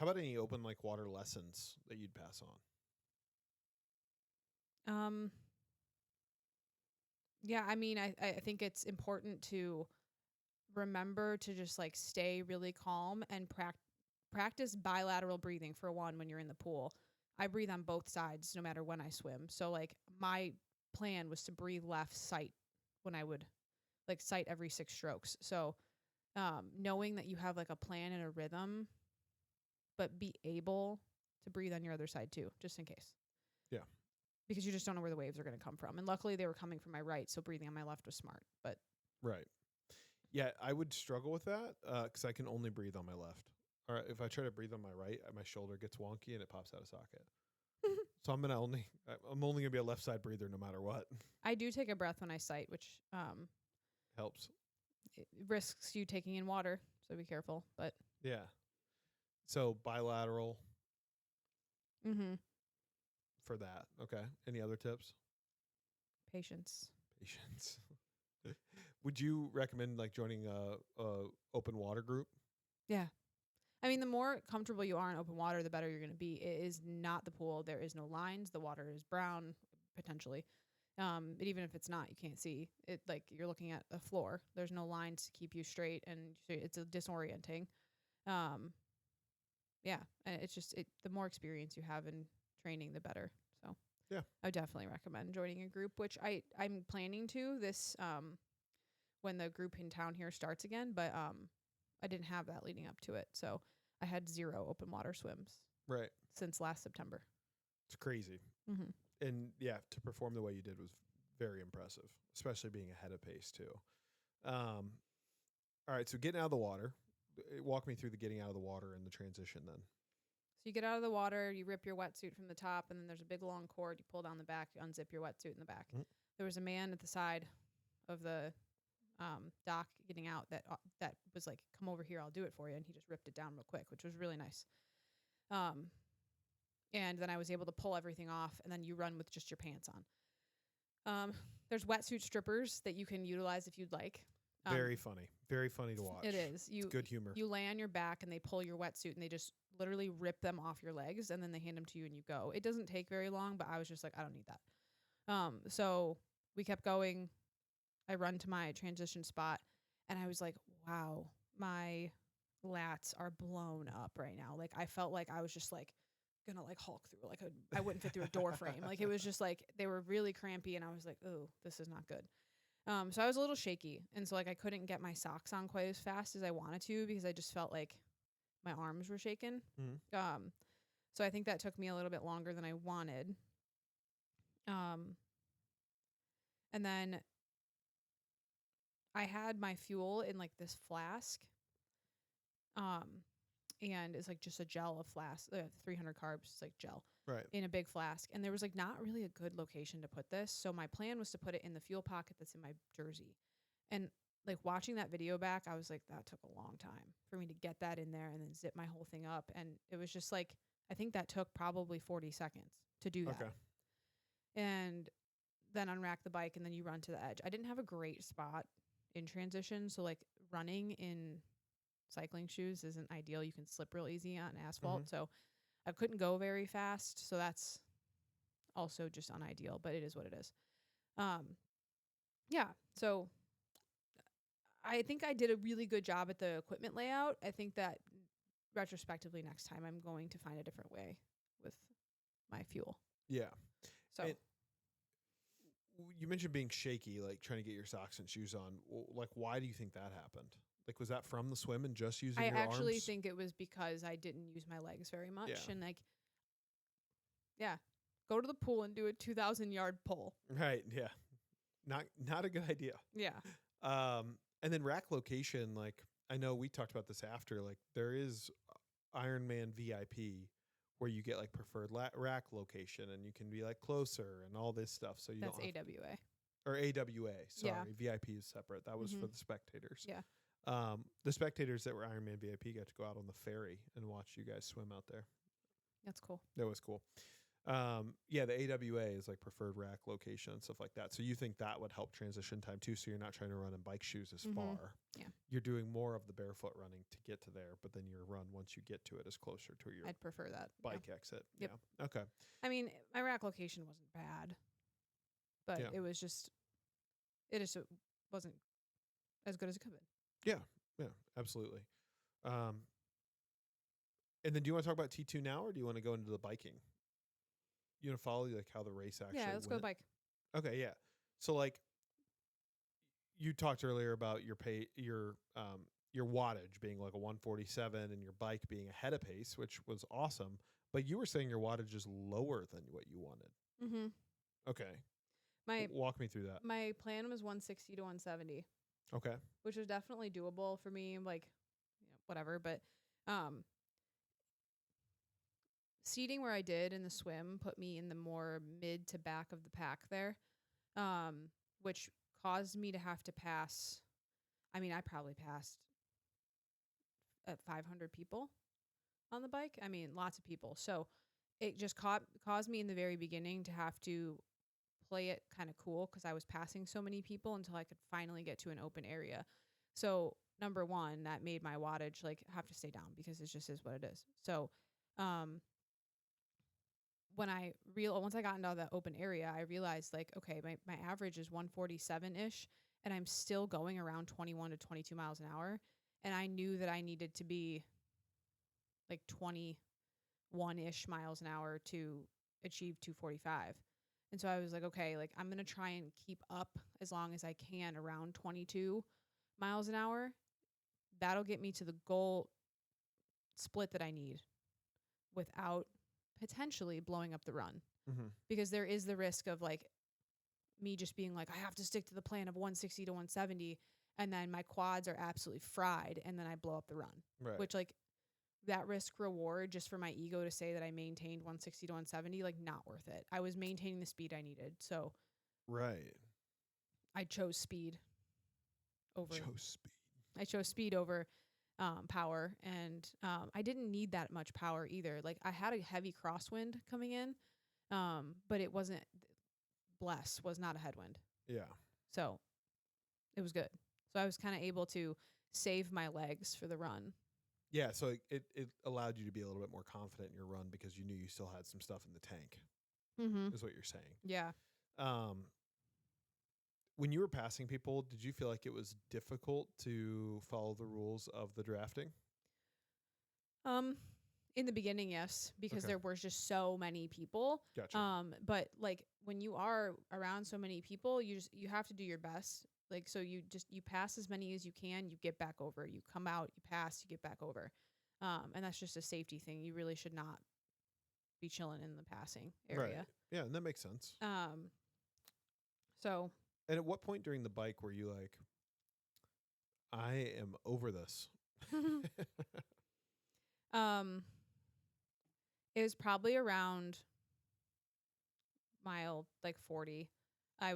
about any open like water lessons that you'd pass on? Yeah, I mean, I think it's important to remember to just like stay really calm and practice bilateral breathing for one when you're in the pool. I breathe on both sides no matter when I swim. So like my plan was to breathe left, sight when I would like sight every 6 strokes. So knowing that you have like a plan and a rhythm, but be able to breathe on your other side too, just in case. Yeah. Because you just don't know where the waves are going to come from. And luckily they were coming from my right, so breathing on my left was smart. But Right. Yeah, I would struggle with that because I can only breathe on my left. Or if I try to breathe on my right, my shoulder gets wonky and it pops out of socket. So I'm only gonna be a left side breather no matter what. I do take a breath when I sight, which Helps. it risks you taking in water, so be careful. But Yeah. So bilateral for that. Okay. Any other tips? Patience. Patience. Would you recommend like joining a open water group? Yeah. I mean, the more comfortable you are in open water, the better you're going to be. It is not the pool. There is no lines. The water is brown, potentially. But even if it's not, you can't see it. Like you're looking at a floor. There's no lines to keep you straight, and it's disorienting. Yeah, and it's just the more experience you have in training, the better. So Yeah, I would definitely recommend joining a group, which I'm planning to this when the group in town here starts again. But I didn't have that leading up to it, so I had 0 open water swims right. since last September. It's crazy. Mm-hmm. And yeah, to perform the way you did was very impressive, especially being ahead of pace too. All right, so getting out of the water. Walk me through the getting out of the water and the transition then. So you get out of the water, you rip your wetsuit from the top, and then there's a big long cord. You pull down the back, you unzip your wetsuit in the back. Mm. There was a man at the side of the dock getting out that was like, "Come over here, I'll do it for you," and he just ripped it down real quick, which was really nice. And then I was able to pull everything off, and then you run with just your pants on. There's wetsuit strippers that you can utilize if you'd like. Very funny to watch. It is. It's good humor. You lay on your back and they pull your wetsuit and they just literally rip them off your legs, and then they hand them to you and you go. It doesn't take very long, but I was just like, I don't need that. So we kept going. I run to my transition spot and I was like, wow, my lats are blown up right now. Like I felt like I was just like gonna like Hulk through I wouldn't fit through a door frame. Like it was just like they were really crampy and I was like, oh, this is not good. So I was a little shaky, and so like I couldn't get my socks on quite as fast as I wanted to because I just felt like my arms were shaking. Mm-hmm. So I think that took me a little bit longer than I wanted. And then I had my fuel in like this flask. And it's like just a gel of flask, 300 carbs, it's like gel. Right. In a big flask. And there was like not really a good location to put this. So my plan was to put it in the fuel pocket that's in my jersey. And like watching that video back, I was like, that took a long time for me to get that in there and then zip my whole thing up. And it was just like, I think that took probably 40 seconds to do that. Okay. And then unrack the bike and then you run to the edge. I didn't have a great spot in transition. So like running in cycling shoes isn't ideal. You can slip real easy on asphalt. Mm-hmm. So I couldn't go very fast, so that's also just unideal, but it is what it is. Yeah, so I think I did a really good job at the equipment layout. I think that retrospectively next time I'm going to find a different way with my fuel. Yeah. So And you mentioned being shaky, like trying to get your socks and shoes on. Like, why do you think that happened? Like, was that from the swim and just using I your actually arms? think it was because I didn't use my legs very much. Yeah. And like, yeah, go to the pool and do a 2,000 yard pull. Right. Yeah. not a good idea. Yeah. And then rack location, like I know we talked about this after, like there is Ironman VIP where you get like preferred rack location and you can be like closer and all this stuff. So you That's don't have AWA. or AWA. Sorry, Yeah. VIP is separate. That was Mhm. for the spectators. Yeah. The spectators that were Ironman VIP got to go out on the ferry and watch you guys swim out there. That's cool. That was cool. Yeah, the AWA is like preferred rack location and stuff like that. So you think that would help transition time too? So you're not trying to run in bike shoes as far. Yeah. You're doing more of the barefoot running to get to there, but then your run once you get to it is closer to your I'd prefer that. bike exit. Yep. Yeah. Okay. I mean, my rack location wasn't bad, but Yeah. it just wasn't as good as it could have been. Yeah, absolutely. And then do you want to talk about T2 now or do you want to go into the biking? You want to follow like how the race actually Yeah, let's go went? bike. Okay, yeah. So like you talked earlier about your wattage being like a 147 and your bike being ahead of pace, which was awesome. But you were saying your wattage is lower than what you wanted. Mm-hmm. Okay. My Walk me through that. my plan was 160 to 170, Okay. which was definitely doable for me. Like, whatever. But seating where I did in the swim put me in the more mid to back of the pack there, which caused me to have to pass. I mean, I probably passed 500 people on the bike. I mean, lots of people. So it just caused me in the very beginning to have to play it kind of cool because I was passing so many people until I could finally get to an open area. So number one, that made my wattage like have to stay down because it just is what it is. So once I got into that open area, I realized like, okay, my average is 147-ish and I'm still going around 21 to 22 miles an hour. And I knew that I needed to be like 21-ish miles an hour to achieve 245. And so I was like, okay, like I'm going to try and keep up as long as I can around 22 miles an hour. That'll get me to the goal split that I need without potentially blowing up the run. Mm-hmm. Because there is the risk of like me just being like, I have to stick to the plan of 160 to 170. And then my quads are absolutely fried. And then I blow up the run, Right. which like that risk reward just for my ego to say that I maintained 160 to 170, like not worth it. I was maintaining the speed I needed. So right. I chose speed over power. And I didn't need that much power either. Like I had a heavy crosswind coming in, but it wasn't, was not a headwind. Yeah. So it was good. So I was kind of able to save my legs for the run. Yeah, so it allowed you to be a little bit more confident in your run because you knew you still had some stuff in the tank. Mm-hmm. Is what you're saying. Yeah. When you were passing people, did you feel like it was difficult to follow the rules of the drafting? In the beginning, yes, because Okay. there were just so many people. Gotcha. But like when you are around so many people, you have to do your best. Like, so you pass as many as you can, you get back over, you come out, you pass, you get back over. And that's just a safety thing. You really should not be chilling in the passing area. Right. Yeah, and that makes sense. So. And at what point during the bike were you like, I am over this? It was probably around mile like 40. I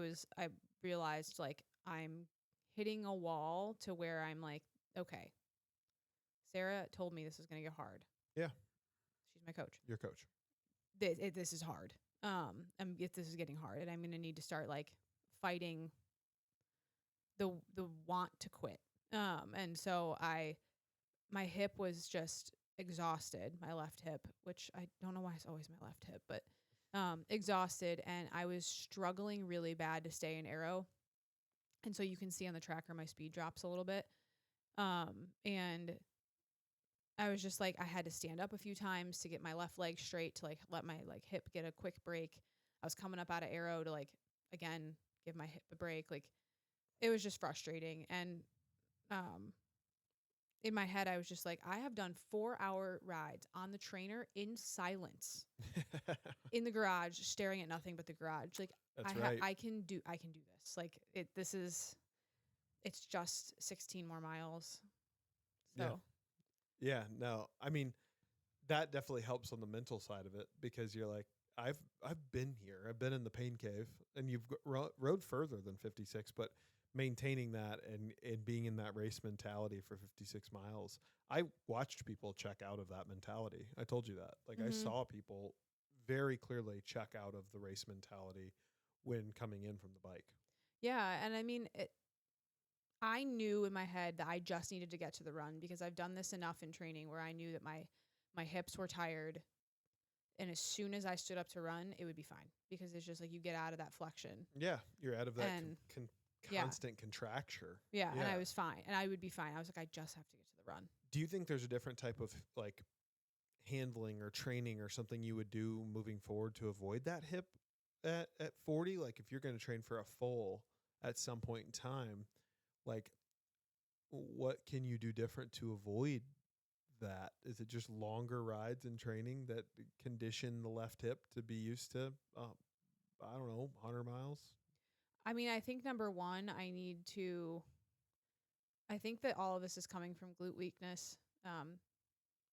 realized like I'm hitting a wall to where I'm like, okay, Sarah told me this is going to get hard. Yeah. She's my coach. Your coach. This is hard. This is getting hard and I'm going to need to start like fighting the want to quit. And so my hip was just exhausted, my left hip, which I don't know why it's always my left hip, but exhausted, and I was struggling really bad to stay in aero. And so you can see on the tracker my speed drops a little bit. And I was just like, I had to stand up a few times to get my left leg straight, to like let my like hip get a quick break. I was coming up out of aero to like, again, give my hip a break. Like it was just frustrating. And in my head, I was just like, I have done 4-hour rides on the trainer in silence in the garage, staring at nothing but the garage. Like That's right. I can do this. Like it's just 16 more miles. Yeah. So Yeah. No, I mean, that definitely helps on the mental side of it because you're like, I've been here. I've been in the pain cave, and you've rode further than 56, but maintaining that and being in that race mentality for 56 miles. I watched people check out of that mentality. I told you that. Like I mhm. saw people very clearly check out of the race mentality when coming in from the bike. Yeah, and I mean, I knew in my head that I just needed to get to the run because I've done this enough in training where I knew that my hips were tired, and as soon as I stood up to run, it would be fine because it's just like you get out of that flexion. Yeah, you're out of that And yeah, constant contracture. yeah, and Yeah. I was fine, and I would be fine. I was like, I just have to get to the run. Do you think there's a different type of like handling or training or something you would do moving forward to avoid that hip at 40? Like if you're going to train for a full at some point in time, like what can you do different to avoid that? Is it just longer rides and training that condition the left hip to be used to, I don't know, 100 miles? I mean, I think number one, I think that all of this is coming from glute weakness.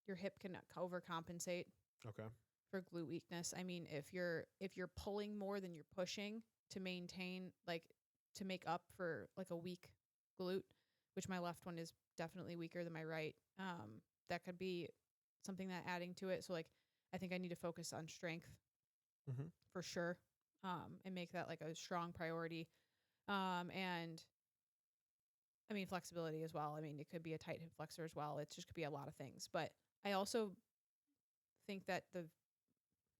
Your hip can overcompensate Okay. for glute weakness. I mean, if you're pulling more than you're pushing to maintain like to make up for like a weak glute, which my left one is definitely weaker than my right. That could be something that adding to it. So like I think I need to focus on strength Mm-hmm. for sure. And make that like a strong priority. And I mean flexibility as well. I mean it could be a tight hip flexor as well. It just could be a lot of things. But I also think that the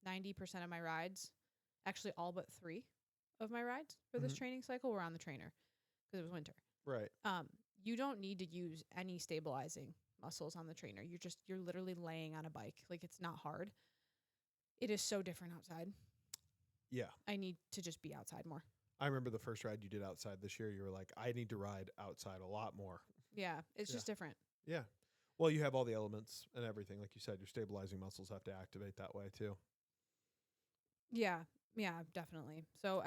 90% of my rides, actually all but 3 of my rides for this Mm-hmm. training cycle were on the trainer because it was winter. Right. You don't need to use any stabilizing muscles on the trainer. You're literally laying on a bike. Like it's not hard. It is so different outside. Yeah. I need to just be outside more. I remember the first ride you did outside this year. You were like, I need to ride outside a lot more. Yeah, it's Yeah. just different. Yeah. Well, you have all the elements and everything. Like you said, your stabilizing muscles have to activate that way too. Yeah. Yeah, definitely. So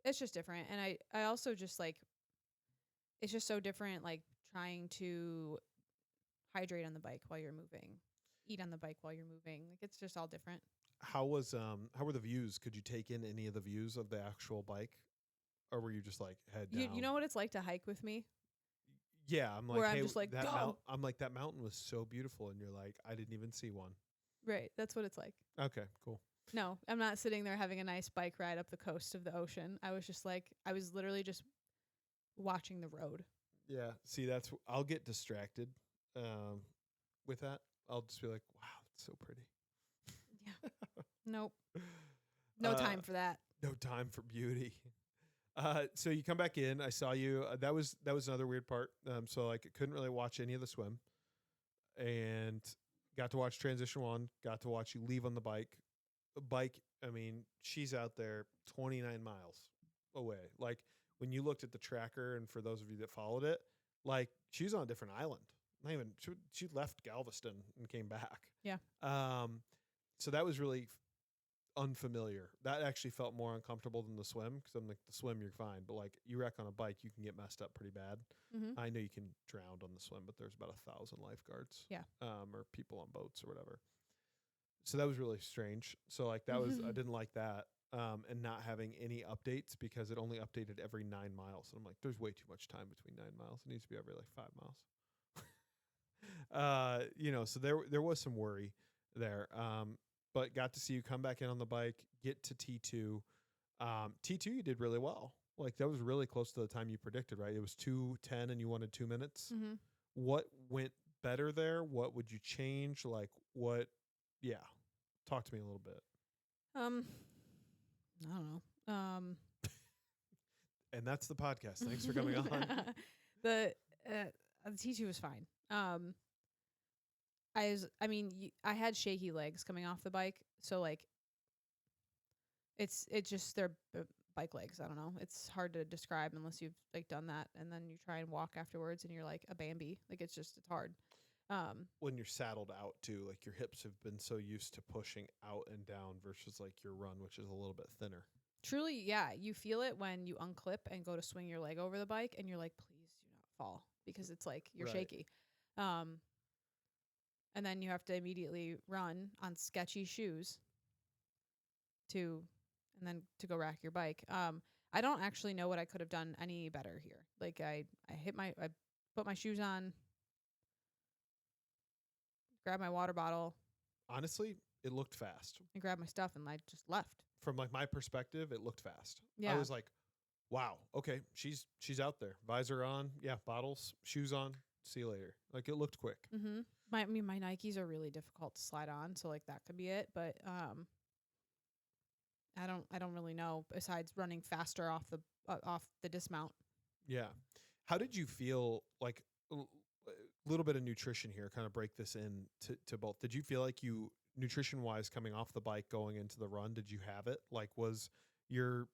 it's just different. And I also just like it's just so different like trying to hydrate on the bike while you're moving, eat on the bike while you're moving. Like it's just all different. How were the views? Could you take in any of the views of the actual bike? Or were you just like head down? You know what it's like to hike with me? Yeah, I'm like, Where I'm hey, just like, go. I'm like, that mountain was so beautiful, and you're like, I didn't even see one. Right. That's what it's like. Okay, cool. No, I'm not sitting there having a nice bike ride up the coast of the ocean. I was just like, I was literally just watching the road. Yeah, see, I'll get distracted with that. I'll just be like, wow, it's so pretty. Yeah. Nope. No time for that. No time for beauty. So you come back in. I saw you. That was another weird part. So like, I couldn't really watch any of the swim, and got to watch transition one. Got to watch you leave on the bike. The bike. I mean, she's out there 29 miles away. Like when you looked at the tracker, and for those of you that followed it, like she's on a different island. Not even she left Galveston and came back. Yeah. So that was really unfamiliar. That actually felt more uncomfortable than the swim because I'm like, the swim you're fine, but like you wreck on a bike, you can get messed up pretty bad. Mm-hmm. I know you can drown on the swim, but there's about 1,000 lifeguards, Yeah. or people on boats or whatever. So that was really strange. So like that was I didn't like that, and not having any updates because it only updated every 9 miles, and I'm like, there's way too much time between 9 miles. It needs to be every like 5 miles. So there was some worry there. But got to see you come back in on the bike, get to T2. T2 you did really well. Like that was really close to the time you predicted, right? It was 2:10 and you wanted 2 minutes. Mm-hmm. What went better there? What would you change? Like what? Yeah. Talk to me a little bit. I don't know. And that's the podcast. Thanks for coming on. The T2 was fine. I had shaky legs coming off the bike, so like it's just their bike legs. I don't know. It's hard to describe unless you've like done that, and then you try and walk afterwards, and you're like a Bambi. Like it's hard. when you're saddled out too, like your hips have been so used to pushing out and down versus like your run, which is a little bit thinner. Truly, yeah, you feel it when you unclip and go to swing your leg over the bike, and you're like, please do not fall, because it's like you're Right. shaky. Um, and then you have to immediately run on sketchy shoes to, and then to go rack your bike. I don't actually know what I could have done any better here. Like I put my shoes on, grabbed my water bottle, Honestly, it looked fast. and grabbed my stuff, and I just left. From like my perspective, it looked fast. Yeah. I was like, wow, okay, she's out there. Visor on, yeah, bottles, shoes on. See you later. Like it looked quick. Mm-hmm. My Nikes are really difficult to slide on, so like that could be it. But I don't really know, besides running faster off the dismount. Yeah. How did you feel like a little bit of nutrition here, kind of break this in to both. Did you feel like you nutrition wise coming off the bike going into the run, did you have it? Like was your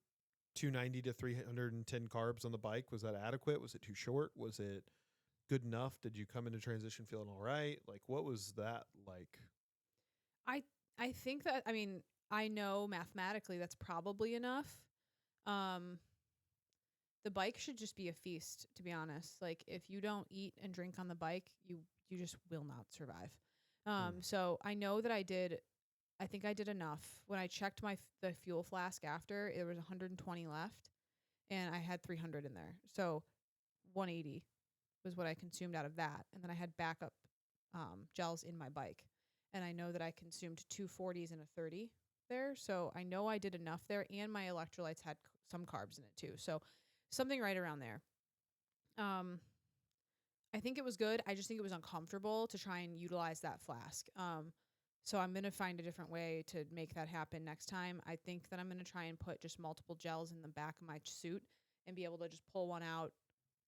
290 to 310 carbs on the bike, was that adequate? Was it too short? Was it good enough? Did you come into transition feeling all right? Like what was that like? I think that, I mean, I know mathematically that's probably enough. Um, the bike should just be a feast, to be honest. Like if you don't eat and drink on the bike, you just will not survive. So I know that I think I did enough. When I checked the fuel flask after, there was 120 left, and I had 300 in there. So 180 was what I consumed out of that, and then I had backup gels in my bike, and I know that I consumed 240s and a 30 there. So I know I did enough there, and my electrolytes had some carbs in it too. So something right around there. I think it was good. I just think it was uncomfortable to try and utilize that flask. So I'm going to find a different way to make that happen next time. I think that I'm going to try and put just multiple gels in the back of my suit and be able to just pull one out,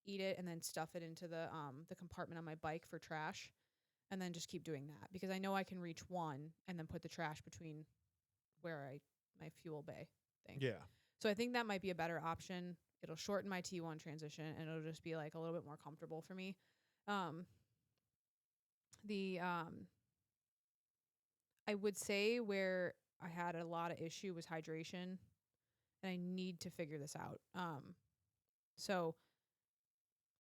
eat it, and then stuff it into the compartment on my bike for trash, and then just keep doing that, because I know I can reach one and then put the trash between my fuel bay thing. Yeah. So I think that might be a better option. It'll shorten my T1 transition, and it'll just be like a little bit more comfortable for me. I would say where I had a lot of issue was hydration, and I need to figure this out. So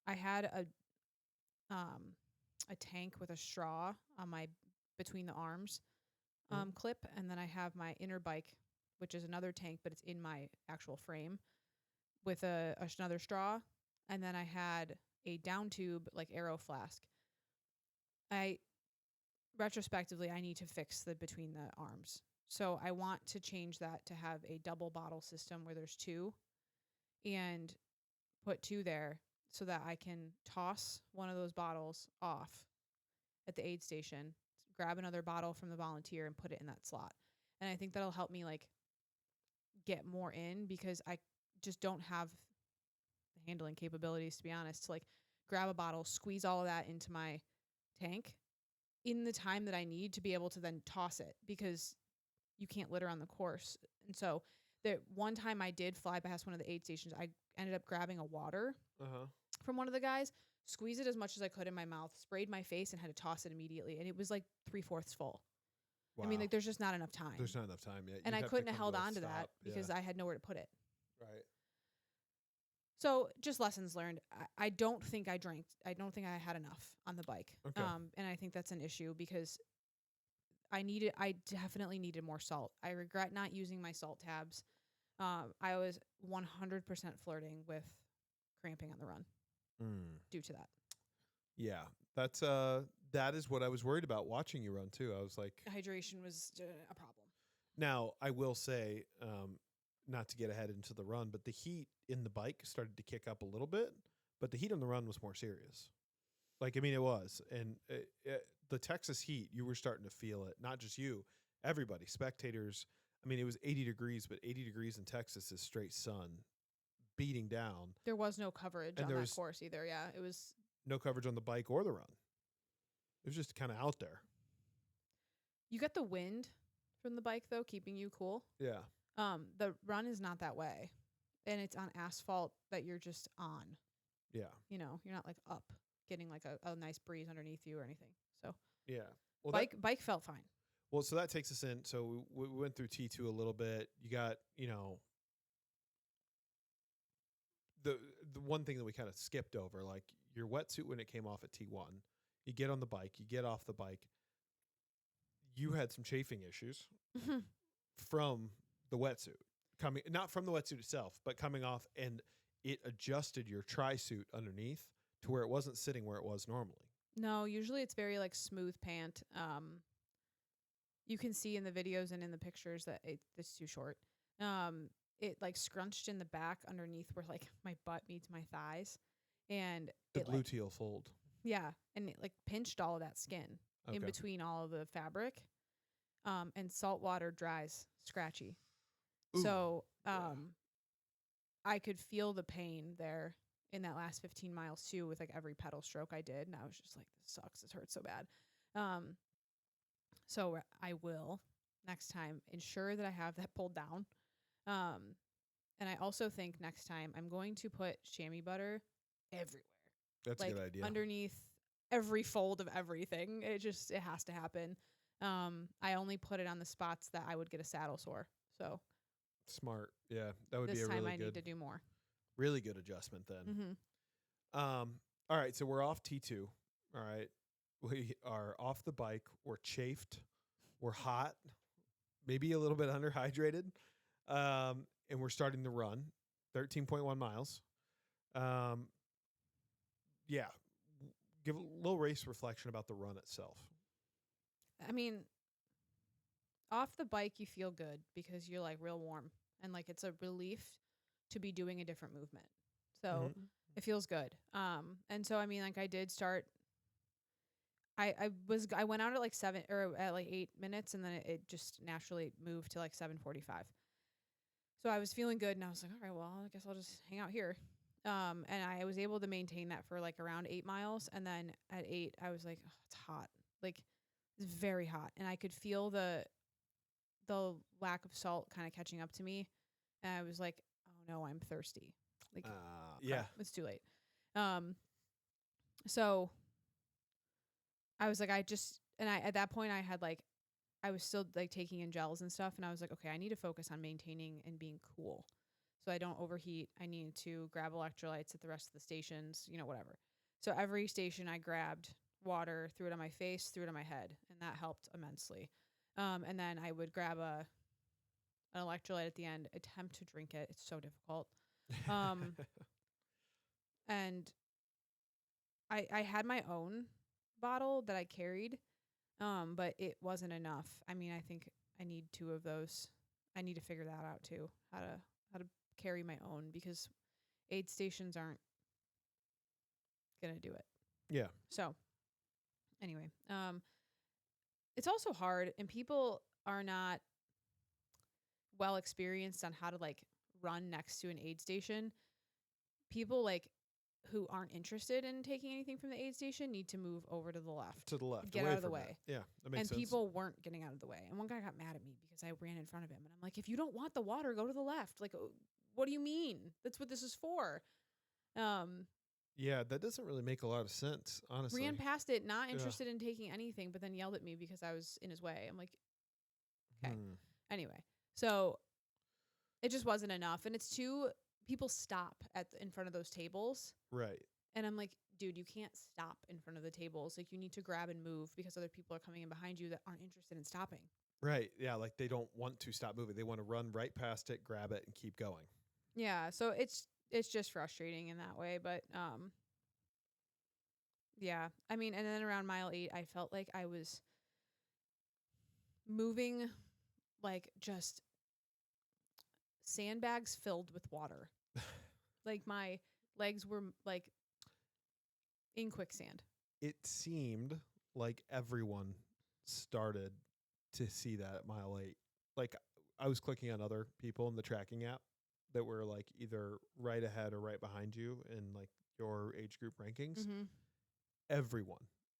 I had a tank with a straw on my between the arms clip, and then I have my inner bike, which is another tank, but it's in my actual frame with another straw, and then I had a down tube like Aero flask. Retrospectively, I need to fix the between the arms. So I want to change that to have a double bottle system where there's two, and put two there so that I can toss one of those bottles off at the aid station, grab another bottle from the volunteer, and put it in that slot. And I think that'll help me like get more in, because I just don't have the handling capabilities, to be honest, to like grab a bottle, squeeze all of that into my tank in the time that I need to be able to then toss it, because you can't litter on the course. And so the one time I did fly past one of the aid stations, I ended up grabbing a water from one of the guys, squeeze it as much as I could in my mouth, sprayed my face, and had to toss it immediately. And it was like 3/4 full. Wow. I mean, like there's just not enough time. There's not enough time yet. And I couldn't have held on to that because I had nowhere to put it. Right. So just lessons learned. I don't think I drank. I don't think I had enough on the bike. Okay. And I think that's an issue, because I definitely needed more salt. I regret not using my salt tabs. I was 100% flirting with cramping on the run due to that. Yeah, that is what I was worried about watching you run too. I was like, hydration was a problem. Now I will say, not to get ahead into the run, but the heat in the bike started to kick up a little bit, but the heat on the run was more serious. Like, I mean, it was. And the Texas heat, you were starting to feel it. Not just you, everybody, spectators. I mean, it was 80 degrees, but 80 degrees in Texas is straight sun beating down. There was no coverage on that course either. Yeah, it was no coverage on the bike or the run. It was just kind of out there. You get the wind from the bike, though, keeping you cool. Yeah. The run is not that way, and it's on asphalt that you're just on. Yeah. You know, you're not like up getting like a nice breeze underneath you or anything. So Yeah. Well, bike felt fine. well, so that takes us in. So we went through T2 a little bit. You got, the one thing that we kind of skipped over, like your wetsuit when it came off at T1. You get on the bike, you get off the bike. You had some chafing issues from the wetsuit coming, not from the wetsuit itself, but coming off, and it adjusted your tri-suit underneath to where it wasn't sitting where it was normally. No, usually it's very like smooth pant. You can see in the videos and in the pictures that it's too short. It like scrunched in the back underneath where like my butt meets my thighs, and The it like, gluteal fold. yeah, and it like pinched all of that skin in Okay. between all of the fabric. And salt water dries scratchy. Ooh, So yeah. I could feel the pain there in that last 15 miles too, with like every pedal stroke I did, and I was just like, this sucks. This hurts so bad. So I will next time ensure that I have that pulled down. And I also think next time I'm going to put chamois butter everywhere. That's like a good idea. underneath every fold of everything. It has to happen. I only put it on the spots that I would get a saddle sore. So Smart. Yeah, that would be this a time really I good, need to do more. really good adjustment then. Mm-hmm. All right, so we're off T2. All right. We are off the bike. We're chafed. We're hot, maybe a little bit underhydrated. And we're starting to run 13.1 miles. Yeah. Give a little race reflection about the run itself. I mean, off the bike you feel good because you're like real warm and like it's a relief to be doing a different movement. So it feels good. And so I mean, like I did start. I went out at like 7 or at like 8 minutes, and then it just naturally moved to like 7:45. So I was feeling good, and I was like, all right, well, I guess I'll just hang out here. And I was able to maintain that for like around 8 miles, and then at 8, I was like, oh, it's hot, like it's very hot, and I could feel the lack of salt kind of catching up to me, and I was like, oh no, I'm thirsty. Like, Yeah. crap, it's too late. So I was like, at that point I had like, I was still like taking in gels and stuff. And I was like, okay, I need to focus on maintaining and being cool so I don't overheat. I need to grab electrolytes at the rest of the stations, whatever. So every station I grabbed water, threw it on my face, threw it on my head. And that helped immensely. And then I would grab an electrolyte at the end, attempt to drink it. It's so difficult. And I had my own bottle that I carried, but it wasn't enough. I mean, I think I need 2 of those. I need to figure that out too, how to carry my own, because aid stations aren't gonna do it. Yeah. So anyway, it's also hard, and people are not well experienced on how to like run next to an aid station. People like who aren't interested in taking anything from the aid station need to move over to the left. To the left. Get out of the way. That. Yeah, that makes sense. And people weren't getting out of the way. And one guy got mad at me because I ran in front of him. And I'm like, if you don't want the water, go to the left. Like, what do you mean? That's what this is for. Yeah, that doesn't really make a lot of sense, honestly. Ran past it, not interested in taking anything, but then yelled at me because I was in his way. I'm like, okay. Anyway, so it just wasn't enough. And it's people stop in front of those tables. Right. And I'm like, dude, you can't stop in front of the tables. Like, you need to grab and move because other people are coming in behind you that aren't interested in stopping. Right. Yeah, like they don't want to stop moving. They want to run right past it, grab it, and keep going. Yeah, so it's just frustrating in that way, but yeah. I mean, and then around mile 8, I felt like I was moving like just sandbags filled with water. Like my legs were like in quicksand. It seemed like everyone started to see that at mile 8. Like I was clicking on other people in the tracking app that were like either right ahead or right behind you in like your age group rankings. Mm-hmm.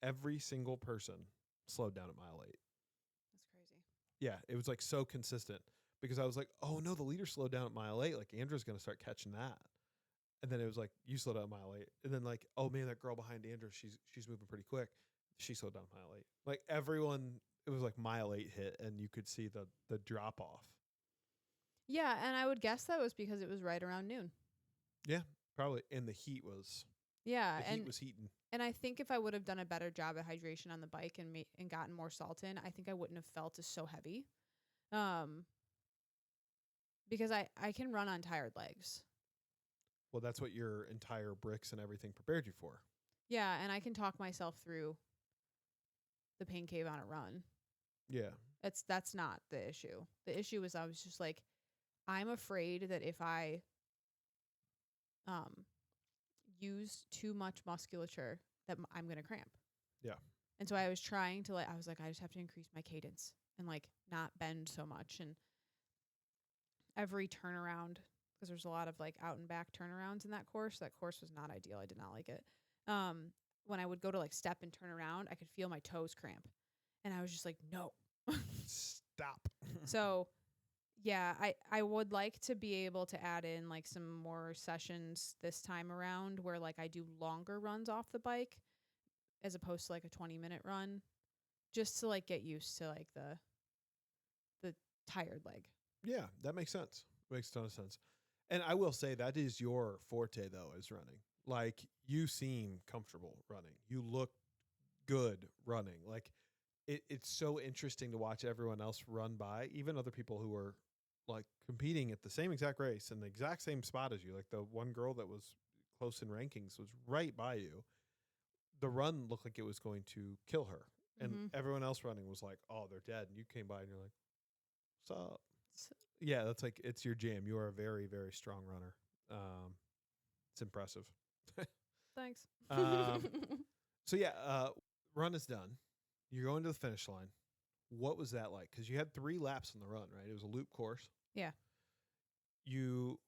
Every single person slowed down at mile 8. That's crazy. Yeah, it was like so consistent because I was like, oh no, the leader slowed down at mile 8. Like Andra's going to start catching that. And then it was like, you slowed down at mile 8. And then like, oh man, that girl behind Andra, she's moving pretty quick. She slowed down mile 8. Like everyone, it was like mile 8 hit, and you could see the drop off. Yeah, and I would guess that was because it was right around noon. Yeah, probably. And the heat was Yeah, heating. and I think if I would have done a better job at hydration on the bike and gotten more salt in, I think I wouldn't have felt as so heavy. Because I can run on tired legs. Well, that's what your entire bricks and everything prepared you for. Yeah, and I can talk myself through the pain cave on a run. Yeah. That's not the issue. The issue is I was just like, I'm afraid that if I use too much musculature that I'm going to cramp. Yeah. And so I was trying to I was like, I just have to increase my cadence and like not bend so much. And every turnaround, because there's a lot of like out and back turnarounds in that course. That course was not ideal. I did not like it. When I would go to like step and turn around, I could feel my toes cramp. And I was just like, no. Stop. So yeah, I would like to be able to add in like some more sessions this time around where like I do longer runs off the bike as opposed to like a 20-minute run, just to like get used to like the tired leg. Yeah, that makes sense. Makes a ton of sense. And I will say that is your forte though, is running. Like you seem comfortable running. You look good running. Like it's so interesting to watch everyone else run by, even other people who are like competing at the same exact race in the exact same spot as you. Like the one girl that was close in rankings was right by you. The run looked like it was going to kill her. And everyone else running was like, oh, they're dead. And you came by and you're like, what's up? Yeah, that's like, it's your jam. You are a very, very strong runner. It's impressive. Thanks. So yeah, run is done. You're going to the finish line. What was that like? Because you had 3 laps on the run, right? It was a loop course. Yeah. You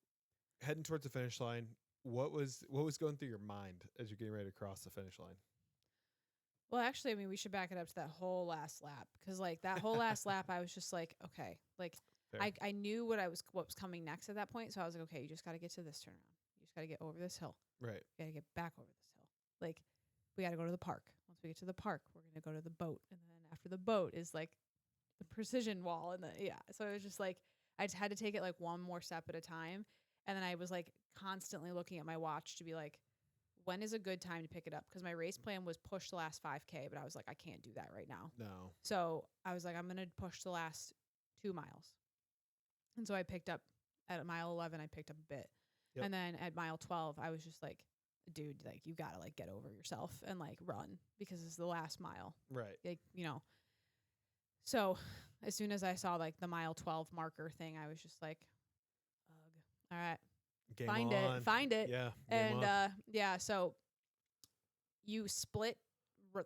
heading towards the finish line. What was going through your mind as you're getting ready to cross the finish line? Well, actually, I mean, we should back it up to that whole last lap, because like that whole last lap, I was just like, okay, like I knew what was coming next at that point, so I was like, okay, you just got to get to this turnaround. You just got to get over this hill. Right. You got to get back over this hill. Like we got to go to the park. Once we get to the park, we're gonna go to the boat, and then after the boat is like the precision wall, and so it was just like I just had to take it like one more step at a time, and then I was like constantly looking at my watch to be like, when is a good time to pick it up? Because my race plan was push the last 5K, but I was like, I can't do that right now. No. So I was like, I'm gonna push the last 2 miles, and so I picked up at mile 11. I picked up a bit, and then at mile 12, I was just like, dude, like you gotta like get over yourself and like run, because it's the last mile. Right. Like, So as soon as I saw like the mile 12 marker thing, I was just like, ugh, all right, Game find it. Yeah. And so you split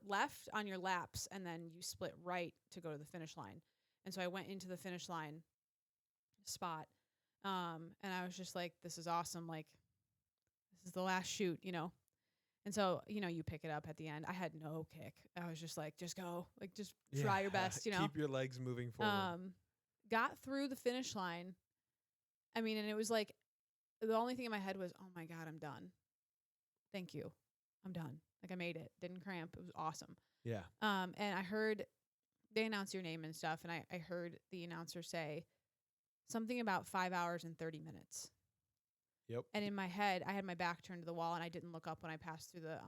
left on your laps, and then you split right to go to the finish line. And so I went into the finish line spot. And I was just like, this is awesome. Like, this is the last shoot, And so, you pick it up at the end. I had no kick. I was just like, just go. Like, just try your best, Keep your legs moving forward. Got through the finish line. I mean, and it was like, the only thing in my head was, oh my God, I'm done. Thank you. I'm done. Like, I made it. Didn't cramp. It was awesome. Yeah. And I heard they announce your name and stuff. And I heard the announcer say something about 5 hours and 30 minutes. Yep. And in my head, I had my back turned to the wall, and I didn't look up when I passed through the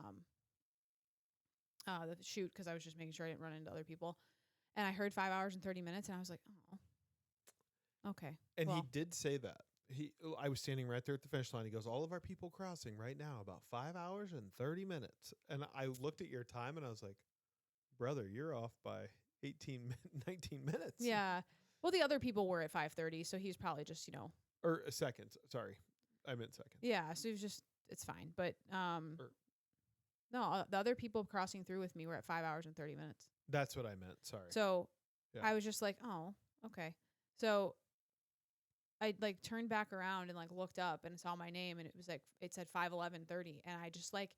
chute, because I was just making sure I didn't run into other people. And I heard 5 hours and 30 minutes, and I was like, oh, okay. And he did say that. I was standing right there at the finish line. He goes, all of our people crossing right now, about 5 hours and 30 minutes. And I looked at your time, and I was like, brother, you're off by 19 minutes. Yeah. Well, the other people were at 5:30, so he's probably just, Or a second. Sorry. I meant second. Yeah, so he was just, it's fine. But no, the other people crossing through with me were at 5 hours and 30 minutes. That's what I meant. Sorry. So I was just like, oh, okay. So I like turned back around and like looked up and saw my name, and it was like, it said 5:11:30, and I just like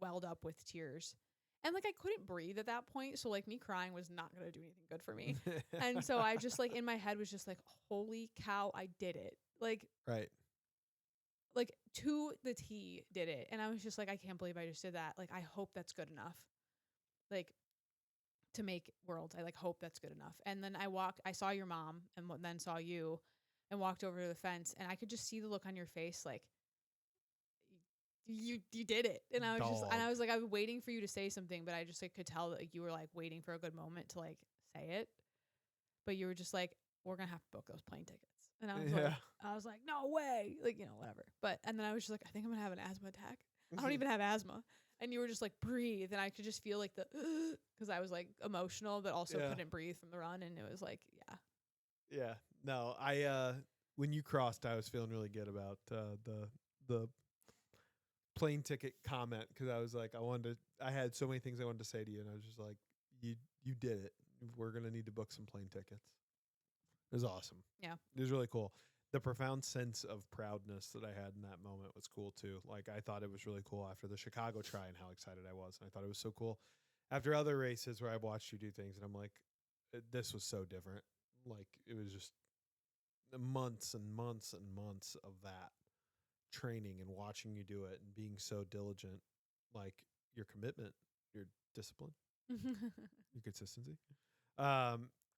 welled up with tears. And like I couldn't breathe at that point, so like me crying was not going to do anything good for me. And so I just like in my head was just like, holy cow, I did it. Like right. Like to the T did it. And I was just like, I can't believe I just did that. Like, I hope that's good enough. like to make worlds. I like hope that's good enough. And then I saw your mom and then saw you and walked over to the fence, and I could just see the look on your face like you did it. And I Dog. was like, I was waiting for you to say something, but I just like could tell that like, you were like waiting for a good moment to like say it. But you were just like, we're gonna have to book those plane tickets. And Yeah. I was like, no way, like, you know, whatever. But and then I was just like, I think I'm gonna have an asthma attack. I don't even have asthma. And you were just like, breathe, and I could just feel like the because I was like emotional, but also Yeah. couldn't breathe from the run, and it was like, yeah, Yeah. No, I when you crossed, I was feeling really good about the plane ticket comment because I was like, I had so many things I wanted to say to you, and I was just like, you did it. We're gonna need to book some plane tickets. It was awesome. Yeah. It was really cool. The profound sense of proudness that I had in that moment was cool too. Like I thought it was really cool after the Chicago try and how excited I was. And I thought it was so cool after other races where I've watched you do things and I'm like, this was so different. Like it was just months and months and months of that training and watching you do it and being so diligent, like your commitment, your discipline, your consistency.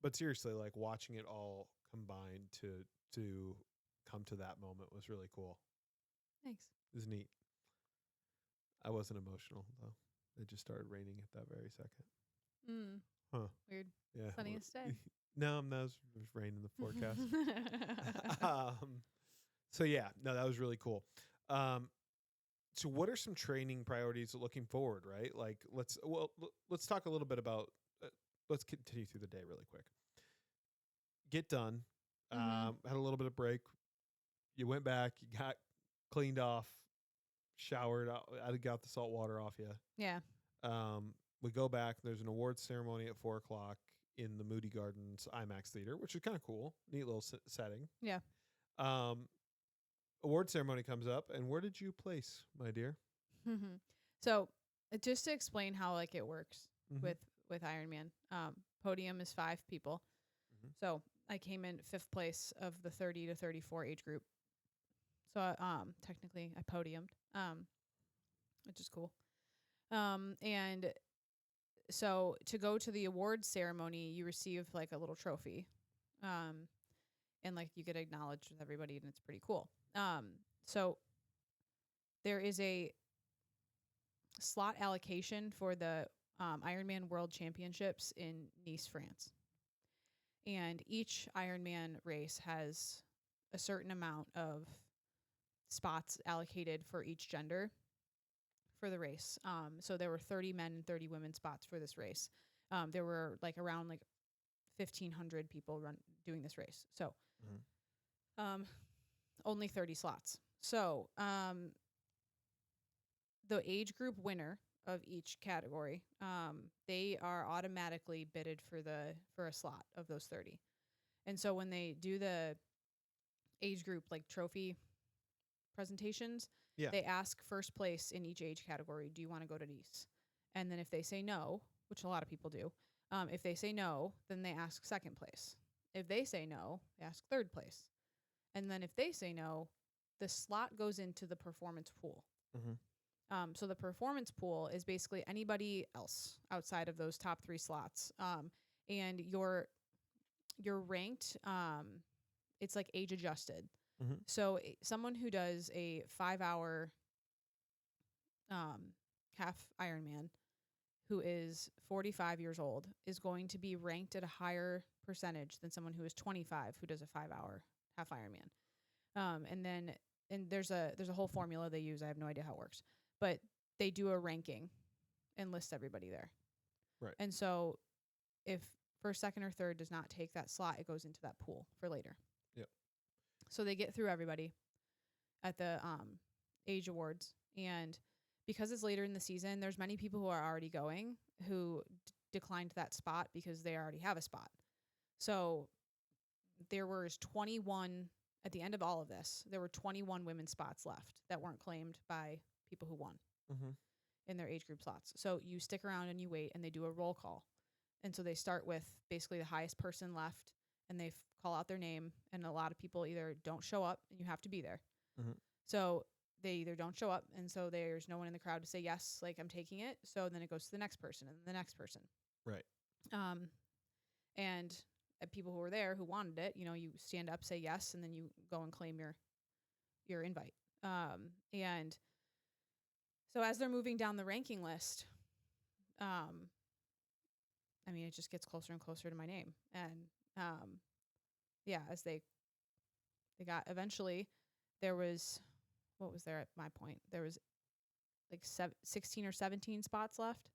But seriously, like watching it all combine to come to that moment was really cool. Thanks. It was neat. I wasn't emotional though. It just started raining at that very second. Huh. Weird. Yeah. Sunniest day. No, that was rain in the forecast. So yeah, no, that was really cool. So what are some training priorities looking forward, right? Like let's talk a little bit about let's continue through the day really quick. Get done. Had a little bit of break. You went back, you got cleaned off, showered, got the salt water off you. Yeah. We go back. There's an awards ceremony at 4:00 in the Moody Gardens IMAX Theater, which is kind of cool. Neat little setting. Yeah. Award ceremony comes up, and where did you place, my dear? So just to explain how like it works Mhm. with Ironman, podium is 5 people. Mhm. So I came in 5th place of the 30 to 34 age group. So technically I podiumed, which is cool. And so to go to the awards ceremony, you receive like a little trophy, and like you get acknowledged with everybody, and it's pretty cool. So there is a slot allocation for the Ironman World Championships in Nice, France. And each Ironman race has a certain amount of spots allocated for each gender for the race. So there were 30 men and 30 women spots for this race. There were like around like 1,500 people doing this race. So only 30 slots. So the age group winner of each category, they are automatically bidded for a slot of those 30. And so when they do the age group like trophy presentations, they ask first place in each age category, do you want to go to Nice? And then if they say no, which a lot of people do, if they say no, then they ask second place. If they say no, they ask third place. And then if they say no, the slot goes into the performance pool. So the performance pool is basically anybody else outside of those top 3 slots. And you're ranked, it's like age adjusted. So someone who does a 5-hour half Ironman who is 45 years old is going to be ranked at a higher percentage than someone who is 25 who does a 5-hour half Ironman. And there's a whole formula they use. I have no idea how it works, but they do a ranking and list everybody there. Right. And so if first, second, or third does not take that slot, it goes into that pool for later. Yep. So they get through everybody at the age awards. And because it's later in the season, there's many people who are already going who declined that spot because they already have a spot. So there was 21 at the end of all of this. There were 21 women's spots left that weren't claimed by people who won in their age group slots. So you stick around and you wait, and they do a roll call. And so they start with basically the highest person left, and they call out their name. And a lot of people either don't show up, and you have to be there. So they either don't show up, and so there's no one in the crowd to say yes, like I'm taking it. So then it goes to the next person and the next person. Right. And people who were there who wanted it, you stand up, say yes, and then you go and claim your invite. And so as they're moving down the ranking list, I mean, it just gets closer and closer to my name. And yeah, as they got, eventually there was, what was there at my point? There was like 16 or 17 spots left.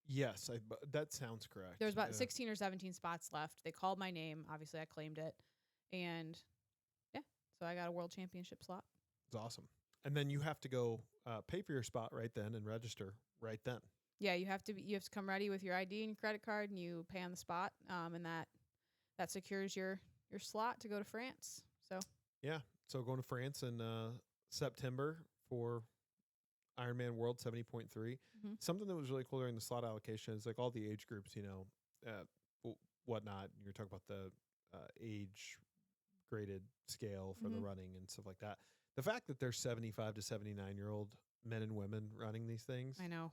Yes, that sounds correct. There was about 16 or 17 spots left. They called my name. Obviously, I claimed it. And yeah, so I got a world championship slot. It's awesome. And then you have to go pay for your spot right then and register right then. Yeah, you have to come ready with your ID and your credit card, and you pay on the spot. And that secures your slot to go to France. So yeah, so going to France in September for Ironman World 70.3. Mm-hmm. Something that was really cool during the slot allocation is like all the age groups, whatnot. You're talking about the age graded scale for the running and stuff like that. The fact that there's 75 to 79-year-old men and women running these things, I know,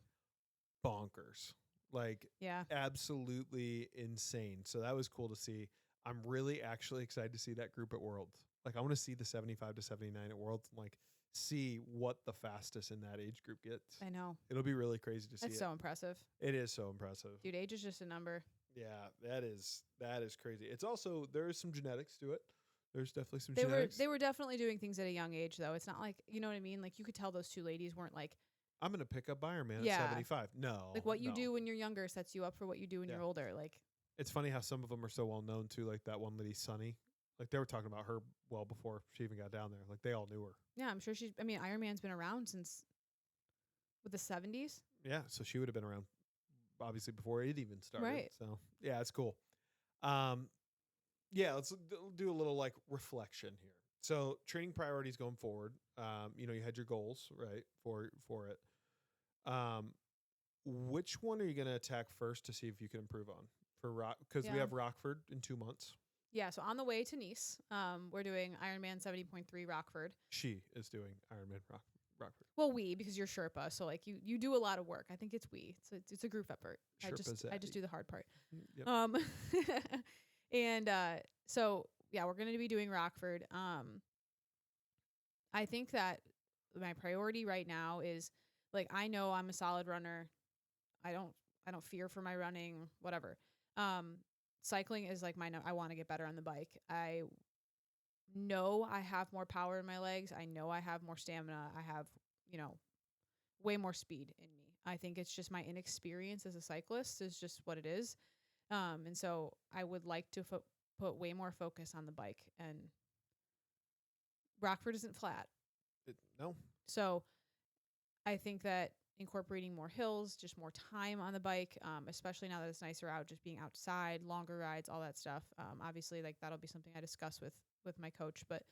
bonkers, like absolutely insane. So that was cool to see. I'm really actually excited to see that group at Worlds. Like I want to see the 75 to 79 at Worlds and like see what the fastest in that age group gets. I know. It'll be really crazy to see. That's so impressive. It is so impressive. Dude, age is just a number. Yeah, that is crazy. It's also, there is some genetics to it. There's definitely some genetics. They were definitely doing things at a young age, though. It's not like, you know what I mean? Like you could tell those two ladies weren't like, I'm going to pick up Ironman at 75. No. Like what you do when you're younger sets you up for what you do when you're older. Like it's funny how some of them are so well known too. Like that one lady, Sunny. Like they were talking about her well before she even got down there. Like they all knew her. Yeah, I'm sure Ironman's been around since with the 70s. Yeah, so she would have been around obviously before it even started. Right. So yeah, it's cool. Yeah, let's do a little like reflection here. So training priorities going forward. You had your goals, right, for it. Which one are you going to attack first to see if you can improve on for because we have Rockford in 2 months. Yeah, so on the way to Nice, we're doing Ironman 70.3 Rockford. She is doing Ironman Rockford. Well, because you're Sherpa, so like you do a lot of work. I think it's it's a group effort. I just do the hard part. Yep. And so yeah, we're going to be doing Rockford. I think that my priority right now is like I know I'm a solid runner. I don't fear for my running, whatever. Cycling is like I want to get better on the bike. I know I have more power in my legs. I know I have more stamina. I have, way more speed in me. I think it's just my inexperience as a cyclist is just what it is. And so I would like to put way more focus on the bike, and Rockford isn't flat. No. So I think that incorporating more hills, just more time on the bike, especially now that it's nicer out, just being outside, longer rides, all that stuff. Obviously, like that'll be something I discuss with my coach, but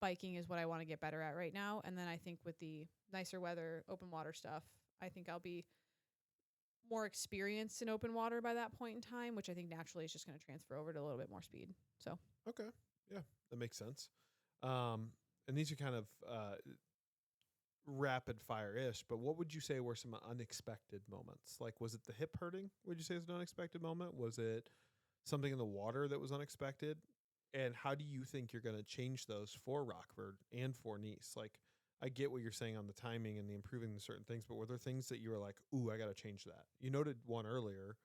biking is what I want to get better at right now. And then I think with the nicer weather, open water stuff, I think I'll be more experienced in open water by that point in time, which I think naturally is just going to transfer over to a little bit more speed. So okay, yeah, that makes sense. And these are kind of rapid fire-ish, but what would you say were some unexpected moments? Like, was it the hip hurting? Would you say is an unexpected moment? Was it something in the water that was unexpected? And how do you think you're going to change those for Rockford and for Nice? Like, I get what you're saying on the timing and the improving the certain things, but were there things that you were like, ooh, I got to change that? You noted one earlier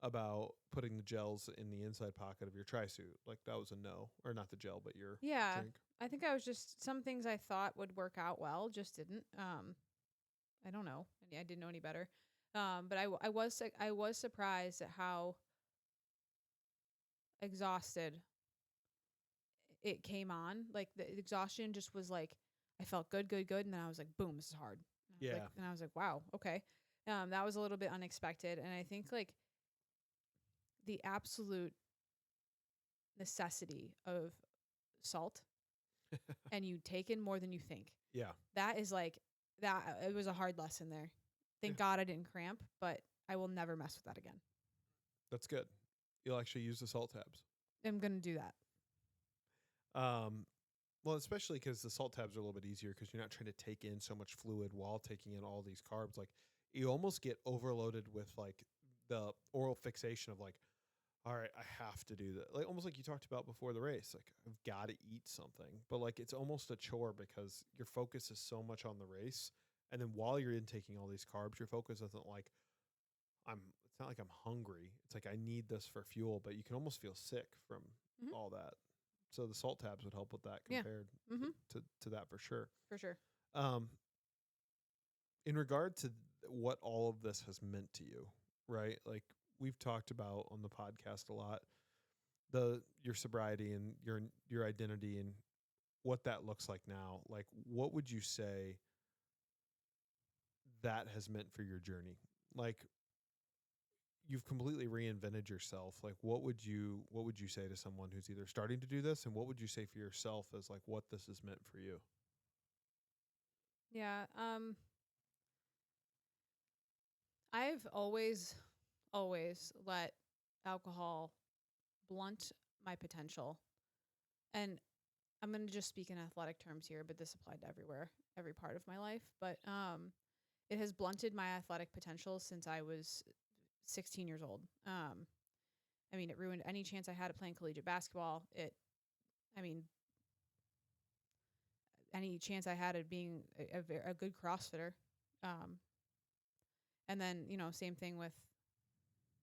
about putting the gels in the inside pocket of your tri-suit. Like, that was a no. Or not the gel, but your drink. I think I was just, some things I thought would work out well, just didn't. I don't know. I didn't know any better. But I was surprised at how exhausted it came on. Like the exhaustion just was like, I felt good. And then I was like, boom, this is hard. And I was like, wow, okay. That was a little bit unexpected. And I think like the absolute necessity of salt and you take in more than you think. Yeah. That is like that. It was a hard lesson there. Thank God I didn't cramp, but I will never mess with that again. That's good. You'll actually use the salt tabs. I'm going to do that. Well, Well, especially because the salt tabs are a little bit easier because you're not trying to take in so much fluid while taking in all these carbs. Like you almost get overloaded with like the oral fixation of like, all right, I have to do that. Like almost like you talked about before the race. Like I've got to eat something, but like it's almost a chore because your focus is so much on the race, and then while you're intaking all these carbs, your focus isn't like I'm. It's not like I'm hungry. It's like I need this for fuel, but you can almost feel sick from Mhm. all that. So the salt tabs would help with that Yeah. compared Mm-hmm. to that for sure. For sure. Um, in regard to what all of this has meant to you, right? Like we've talked about on the podcast a lot, your sobriety and your identity and what that looks like now. Like, what would you say that has meant for your journey? Like, you've completely reinvented yourself. Like, what would you say to someone who's either starting to do this, and what would you say for yourself as like what this has meant for you? Yeah. I've always let alcohol blunt my potential. And I'm going to just speak in athletic terms here, but this applied to everywhere, every part of my life. But it has blunted my athletic potential since I was 16 years old. I mean, it ruined any chance I had at playing collegiate basketball. I mean, any chance I had at being a good CrossFitter. Um, and then, same thing with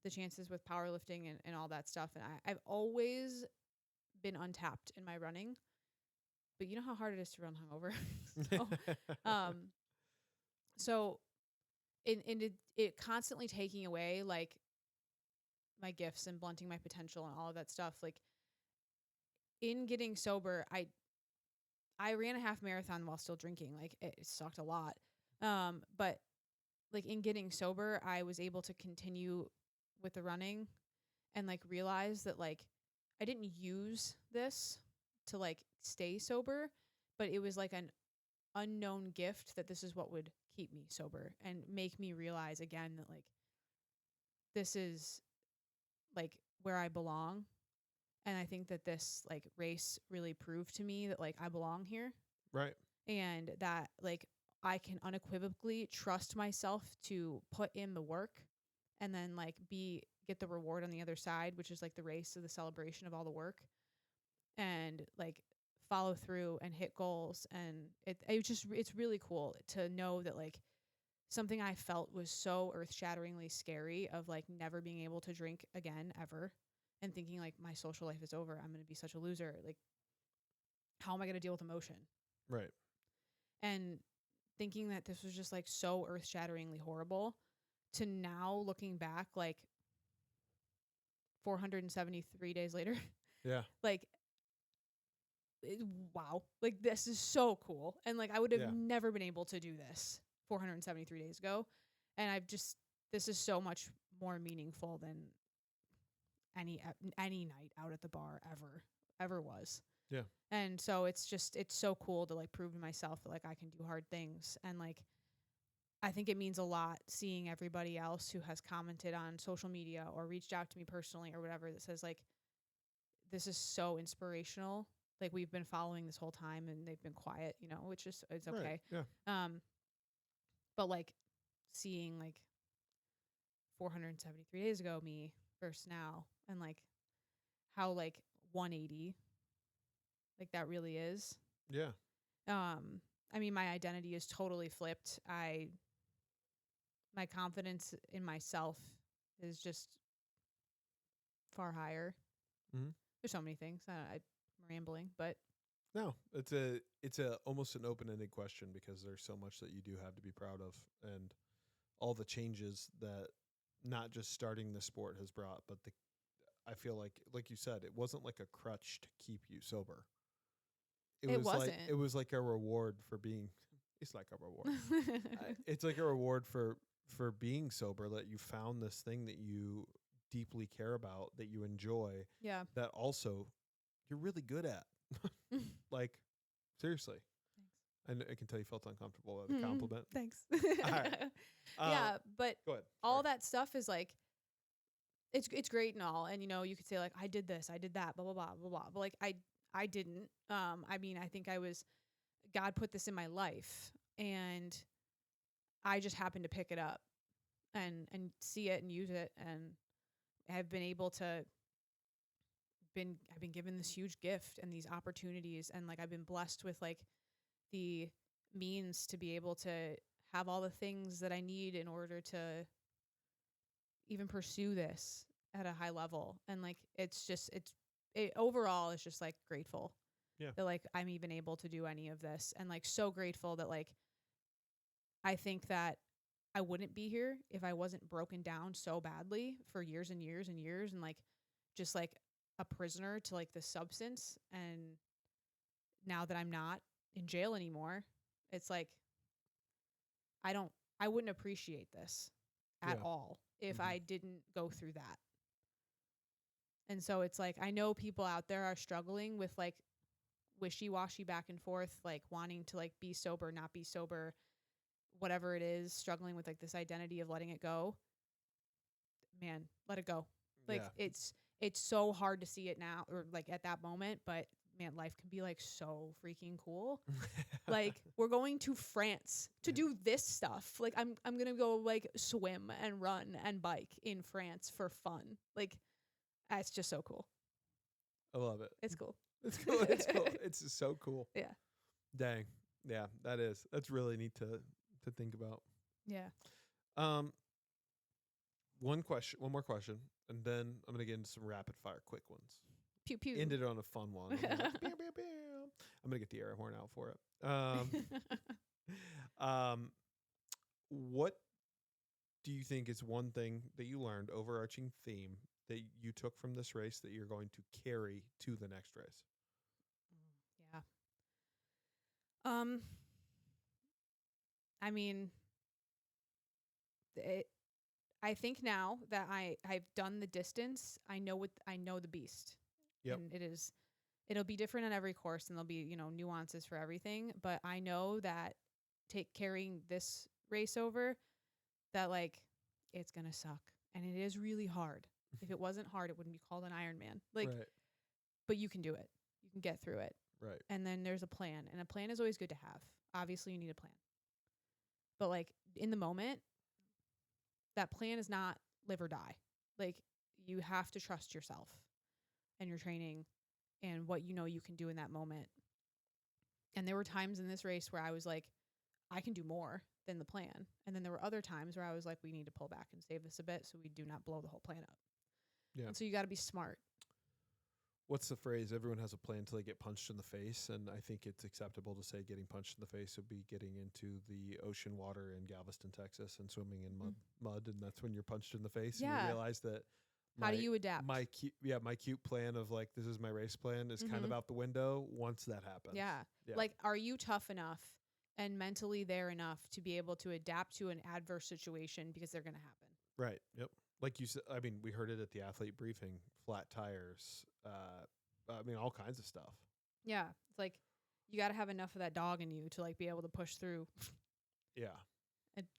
the chances with powerlifting and all that stuff. And I've always been untapped in my running, but you know how hard it is to run hungover. so, um, so it constantly taking away like my gifts and blunting my potential and all of that stuff. Like in getting sober, I ran a half marathon while still drinking. Like it sucked a lot. But like in getting sober, I was able to continue with the running and like realize that like I didn't use this to like stay sober, but it was like an unknown gift that this is what would keep me sober and make me realize again that like this is like where I belong. And I think that this like race really proved to me that like I belong here Right. and that like I can unequivocally trust myself to put in the work and then like get the reward on the other side, which is like the race of the celebration of all the work and like follow through and hit goals. And it's really cool to know that like something I felt was so earth-shatteringly scary of like never being able to drink again ever and thinking like my social life is over. I'm going to be such a loser. Like, how am I going to deal with emotion? Right. And thinking that this was just like so earth-shatteringly horrible to now looking back like 473 days later, Yeah. like, wow, like this is so cool. And like, I would have Yeah. never been able to do this 473 days ago. And this is so much more meaningful than any night out at the bar ever was. Yeah. And so it's so cool to like prove to myself that like I can do hard things. And like I think it means a lot seeing everybody else who has commented on social media or reached out to me personally or whatever that says like this is so inspirational. Like we've been following this whole time and they've been quiet, which is it's okay. Right. Yeah. But like seeing like 473 days ago me versus now and like how like 180 like that really is. Yeah. I mean my identity is totally flipped. My confidence in myself is just far higher. Mm-hmm. There's so many things. I'm rambling, but No, it's a almost an open-ended question because there's so much that you do have to be proud of and all the changes that not just starting the sport has brought, but I feel like you said, it wasn't like a crutch to keep you sober. it wasn't. It was like a reward for being. It's like a reward. It's like a reward for being sober that you found this thing that you deeply care about, that you enjoy, Yeah. that also you're really good at. Like seriously. Thanks. I can tell you felt uncomfortable with the compliment. Thanks. All right. Yeah, but Go ahead. all that stuff is like it's great and all, and you could say like I did this, I did that, blah blah blah blah blah. But like I didn't. I mean, I think God put this in my life, and I just happened to pick it up and see it and use it, and have been able to I've been given this huge gift and these opportunities, and like I've been blessed with like the means to be able to have all the things that I need in order to even pursue this at a high level. And like it overall is just like grateful Yeah. that like I'm even able to do any of this, and like so grateful that like I think that I wouldn't be here if I wasn't broken down so badly for years and years and years, and like just like a prisoner to like the substance. And now that I'm not in jail anymore, it's like I wouldn't appreciate this at Yeah. all if Mhm. I didn't go through that. And so it's like I know people out there are struggling with like wishy-washy back and forth, like wanting to like be sober, not be sober, whatever it is, struggling with like this identity of letting it go. Man, let it go. Like Yeah. it's so hard to see it now or like at that moment, but man, life can be like so freaking cool. Like we're going to France to do this stuff. Like I'm going to go like swim and run and bike in France for fun. Like it's just so cool. I love it. It's cool. It's cool. It's cool. It's just so cool. Yeah. Dang. Yeah, that's really neat to think about. Yeah. One more question, and then I'm gonna get into some rapid fire quick ones. Pew pew. Ended on a fun one. I'm like, pew, pew, pew. I'm gonna get the air horn out for it. What do you think is one thing that you learned, overarching theme that you took from this race that you're going to carry to the next race? Yeah. I mean, I think now that I've done the distance, I know the beast. Yep. And it'll be different on every course, and there'll be, nuances for everything, but I know that carrying this race over, that like it's going to suck, and it is really hard. If it wasn't hard, it wouldn't be called an Ironman. Like Right. but you can do it. You can get through it. Right. And then there's a plan, and a plan is always good to have. Obviously, you need a plan. But like in the moment, that plan is not live or die. Like you have to trust yourself and your training and what you can do in that moment. And there were times in this race where I was like, I can do more than the plan. And then there were other times where I was like, we need to pull back and save this a bit so we do not blow the whole plan up. Yeah. And so you got to be smart. What's the phrase? Everyone has a plan till they get punched in the face, and I think it's acceptable to say getting punched in the face would be getting into the ocean water in Galveston, Texas, and swimming in mud, and that's when you're punched in the face. And you realize that. How do you adapt? My cute plan of like this is my race plan is kind of out the window once that happens. Yeah. Like, are you tough enough and mentally there enough to be able to adapt to an adverse situation, because they're going to happen? Right. Yep. Like you said, I mean, we heard it at the athlete briefing, flat tires, I mean, all kinds of stuff. Yeah. It's like, you got to have enough of that dog in you to like be able to push through. Yeah.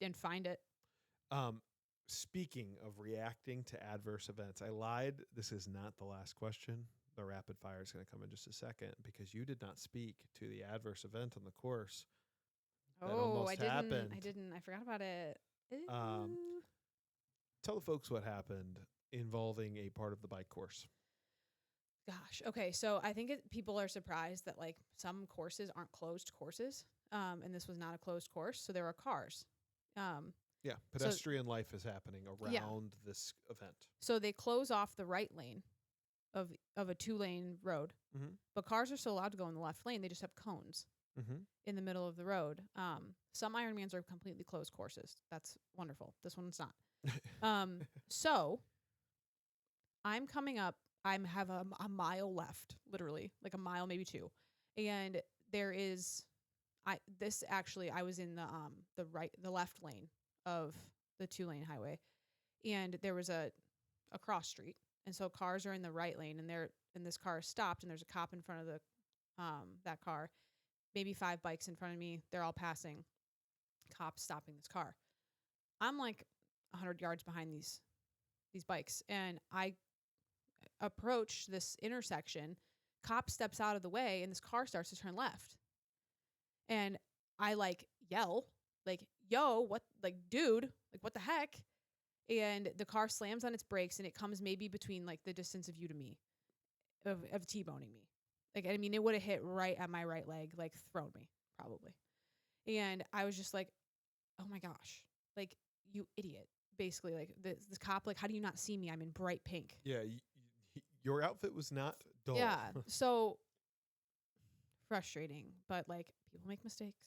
And find it. Speaking of reacting to adverse events, I lied. This is not the last question. The rapid fire is going to come in just a second, because you did not speak to the adverse event on the course. I didn't. I forgot about it. Tell the folks what happened involving a part of the bike course. Gosh. Okay. So I think people are surprised that like some courses aren't closed courses. And this was not a closed course. So there are cars. Yeah. Pedestrian life is happening around this event. So they close off the right lane of a 2-lane road, but cars are still allowed to go in the left lane. They just have cones in the middle of the road. Some Ironmans are completely closed courses. That's wonderful. This one's not. So I'm coming up. I have a mile left, literally, like a mile, maybe 2. And there is, I was in the left lane of the 2-lane highway, and there was a cross street. And so cars are in the right lane, and this car is stopped, and there's a cop in front of that car, maybe 5 bikes in front of me. They're all passing. Cops stopping this car. I'm like 100 yards behind these bikes, and I approach this intersection cop steps out of the way and this car starts to turn left. And I like yell, like, yo, what, like, dude, like, what the heck? And the car slams on its brakes and it comes maybe between like the distance of you to me, of T-boning me. Like, I mean, it would have hit right at my right leg, like thrown me probably. And I was just like, oh my gosh, like, you idiot. Basically, like, this cop, like, how do you not see me? I'm in bright pink. Yeah, your outfit was not dull. Yeah. So frustrating, but like, people make mistakes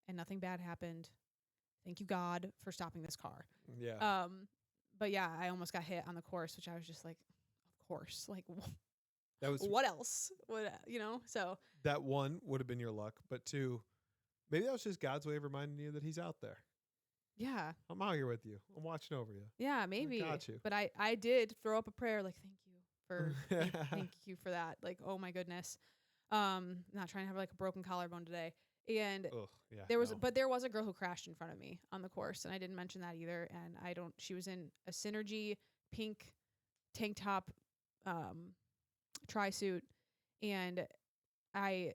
and nothing bad happened. Thank you, God, for stopping this car. Yeah. But yeah, I almost got hit on the course, which I was just like, of course, like, That was what else? What, you know? So that one would have been your luck, but two, maybe that was just God's way of reminding you that he's out there. yeah, I'm out here with you. I'm watching over you. yeah, maybe. Got you. But I did throw up a prayer, like, thank you for thank you for that. Like, oh my goodness. Not trying to have like a broken collarbone today. And Ugh, yeah, there was a girl who crashed in front of me on the course, and I didn't mention that either. And she was in a Synergy pink tank top, tri-suit, and I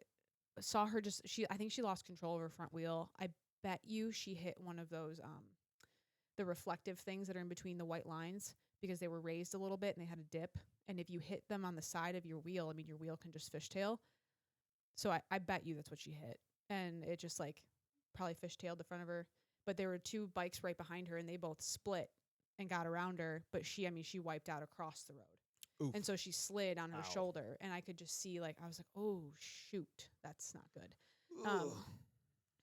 saw her I think she lost control of her front wheel. I bet you she hit one of those, the reflective things that are in between the white lines, because they were raised a little bit and they had a dip. And if you hit them on the side of your wheel, I mean, your wheel can just fishtail. So I bet you that's what she hit. And it just like probably fishtailed the front of her. But there were two bikes right behind her and they both split and got around her. But she wiped out across the road. Oof. And so she slid on her Ow. shoulder. And I could just see, like, I was like, oh, shoot, that's not good. Ugh.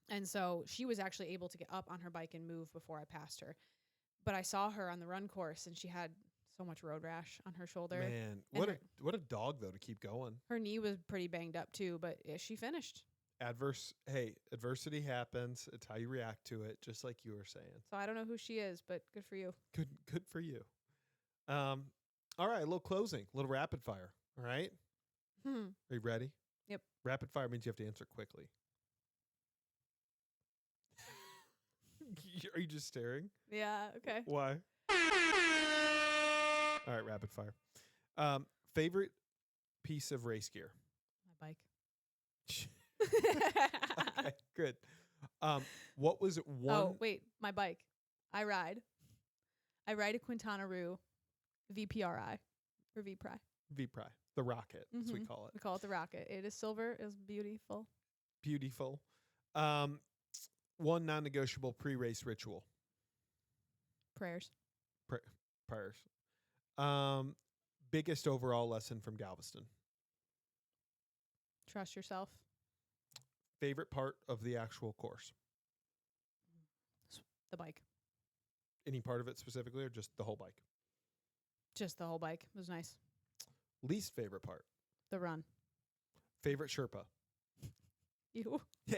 And so she was actually able to get up on her bike and move before I passed her. But I saw her on the run course and she had so much road rash on her shoulder. Man, And what a dog though to keep going. her knee was pretty banged up too, but she finished. Adversity happens. It's how you react to it, just like you were saying. So I don't know who she is, but good for you. Good for you. All right, a little closing, a little rapid fire. All right, Hmm. are you ready? Yep. Rapid fire means you have to answer quickly. Are you just staring? Yeah, okay. Why? All right, rapid fire. Favorite piece of race gear? My bike. Okay, good. What was one? Oh, wait, my bike. I ride a Quintana Roo VPRI or VPRI. V-Pri, the rocket, as we call it. We call it the rocket. It is silver. It is beautiful. Beautiful. One non-negotiable pre-race ritual. Prayers. Prayers. Biggest overall lesson from Galveston. Trust yourself. Favorite part of the actual course. The bike. Any part of it specifically, or just the whole bike? Just the whole bike. It was nice. Least favorite part. The run. Favorite Sherpa. You. Yeah.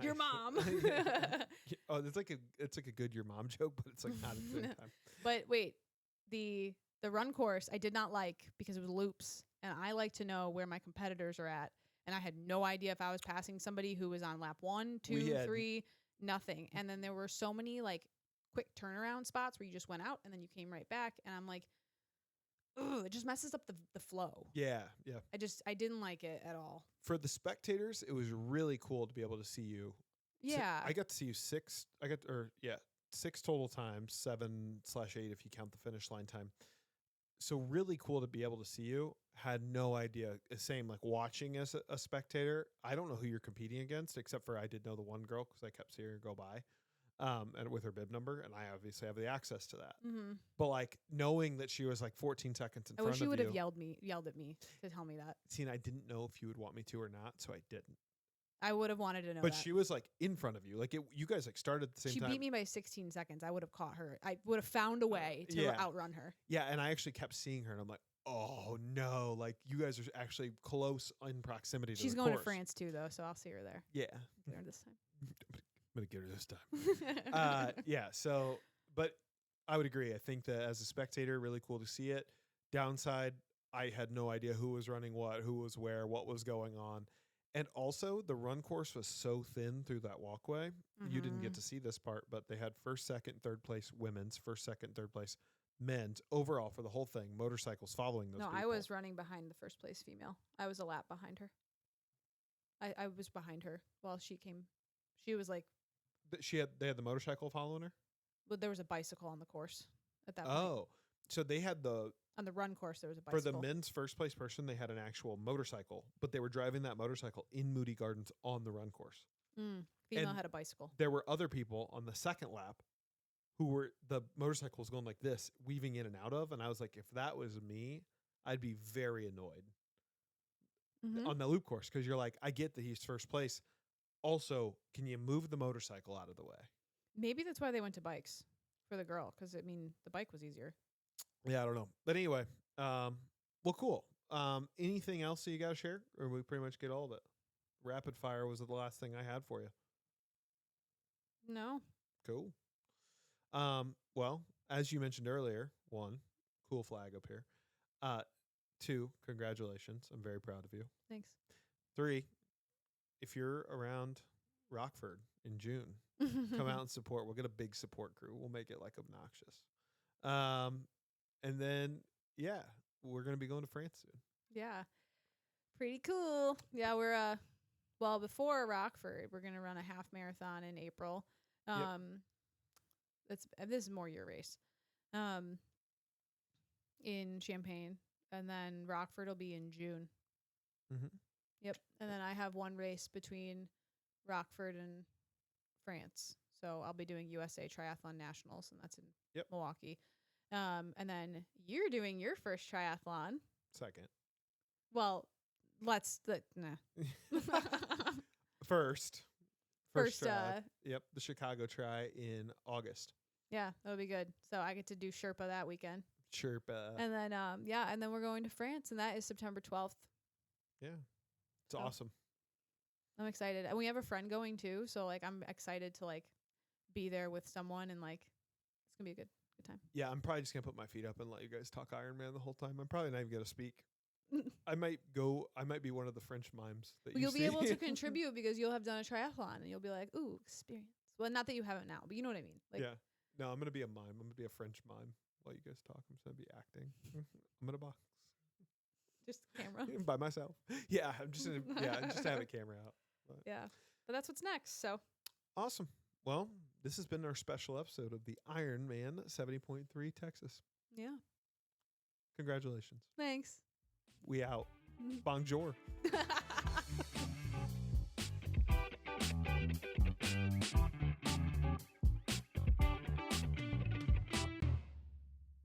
Your mom. Oh, it's like a good your mom joke, but it's like not at the same time. But wait, the run course I did not like because it was loops, and I like to know where my competitors are at, and I had no idea if I was passing somebody who was on lap 1, 2, 3, nothing. And then there were so many like quick turnaround spots where you just went out and then you came right back, and I'm like, ugh, it just messes up the flow. Yeah, yeah. I didn't like it at all. For the spectators, it was really cool to be able to see you. Yeah. I got to see you six total times, 7/8 if you count the finish line time. So really cool to be able to see you. Had no idea. Same like watching as a spectator. I don't know who you're competing against, except for I did know the one girl because I kept seeing her go by, and with her bib number, and I obviously have the access to that. Mm-hmm. But like knowing that she was like 14 seconds in front of you. I wish you would have yelled at me to tell me that. See, and I didn't know if you would want me to or not, so I didn't. I would have wanted to know But that. she was like in front of you. Like you guys like started at the same she time. beat me by 16 seconds. I would have caught her. I would have found a way to outrun her. Yeah, and I actually kept seeing her, and I'm like, oh no, like you guys are actually close in proximity to She's the going course. to France too, though, so I'll see her there. Yeah. Get her this time. I'm going to get her this time. Yeah, so, but I would agree. I think that as a spectator, really cool to see it. Downside, I had no idea who was running what, who was where, what was going on. And also, the run course was so thin through that walkway. You didn't get to see this part, but they had first, second, third place women's, first, second, third place men's overall for the whole thing, motorcycles following those No, people. I was running behind the first place female. I was a lap behind her. I was behind her while she came. She was like, They had the motorcycle following her? well, there was a bicycle on the course at that point. Oh. So they had On the run course, there was a for bicycle. the men's first place person, they had an actual motorcycle, but they were driving that motorcycle in Moody Gardens on the run course. Female and had a bicycle. There were other people on the second lap who were, the motorcycle was going like this, weaving in and out of. And I was like, if that was me, I'd be very annoyed on the loop course. Cause you're like, I get that he's first place. Also, can you move the motorcycle out of the way? Maybe that's why they went to bikes for the girl. Cause I mean, the bike was easier. Yeah, I don't know. But anyway, well, cool. Anything else that you got to share? Or we pretty much get all of it? Rapid fire was the last thing I had for you. No. Cool. Well, as you mentioned earlier, 1, cool flag up here. 2, congratulations. I'm very proud of you. Thanks. 3, if you're around Rockford in June, come out and support. We'll get a big support crew. We'll make it like obnoxious. And then, yeah, we're going to be going to France soon. Yeah. Pretty cool. Yeah, we're before Rockford, we're going to run a half marathon in April. This is more your race. In Champaign, and then Rockford will be in June. Yep. And then I have one race between Rockford and France. So I'll be doing USA Triathlon Nationals, and that's in Milwaukee. And then you're doing your first triathlon. Second. Well, nah. First try. The Chicago try in August. Yeah, that'll be good. So I get to do Sherpa that weekend. Sherpa. And then and then we're going to France, and that is September 12th. Yeah. It's awesome. I'm excited. And we have a friend going too, so like I'm excited to like be there with someone, and like it's going to be a good time. Yeah, I'm probably just going to put my feet up and let you guys talk Ironman the whole time. I'm probably not even going to speak. I might be one of the French mimes that you'll see. be able to contribute because you'll have done a triathlon, and you'll be like, ooh, experience. Well, not that you haven't now, but you know what I mean. Like, yeah. No, I'm going to be a mime. I'm going to be a French mime while you guys talk. I'm just going to be acting. I'm in a box. Just camera. By myself. Yeah, I'm just just have a camera out. But. Yeah. But that's what's next. So awesome. Well, this has been our special episode of the Ironman 70.3 Texas. Yeah. Congratulations. Thanks. We out. Bonjour.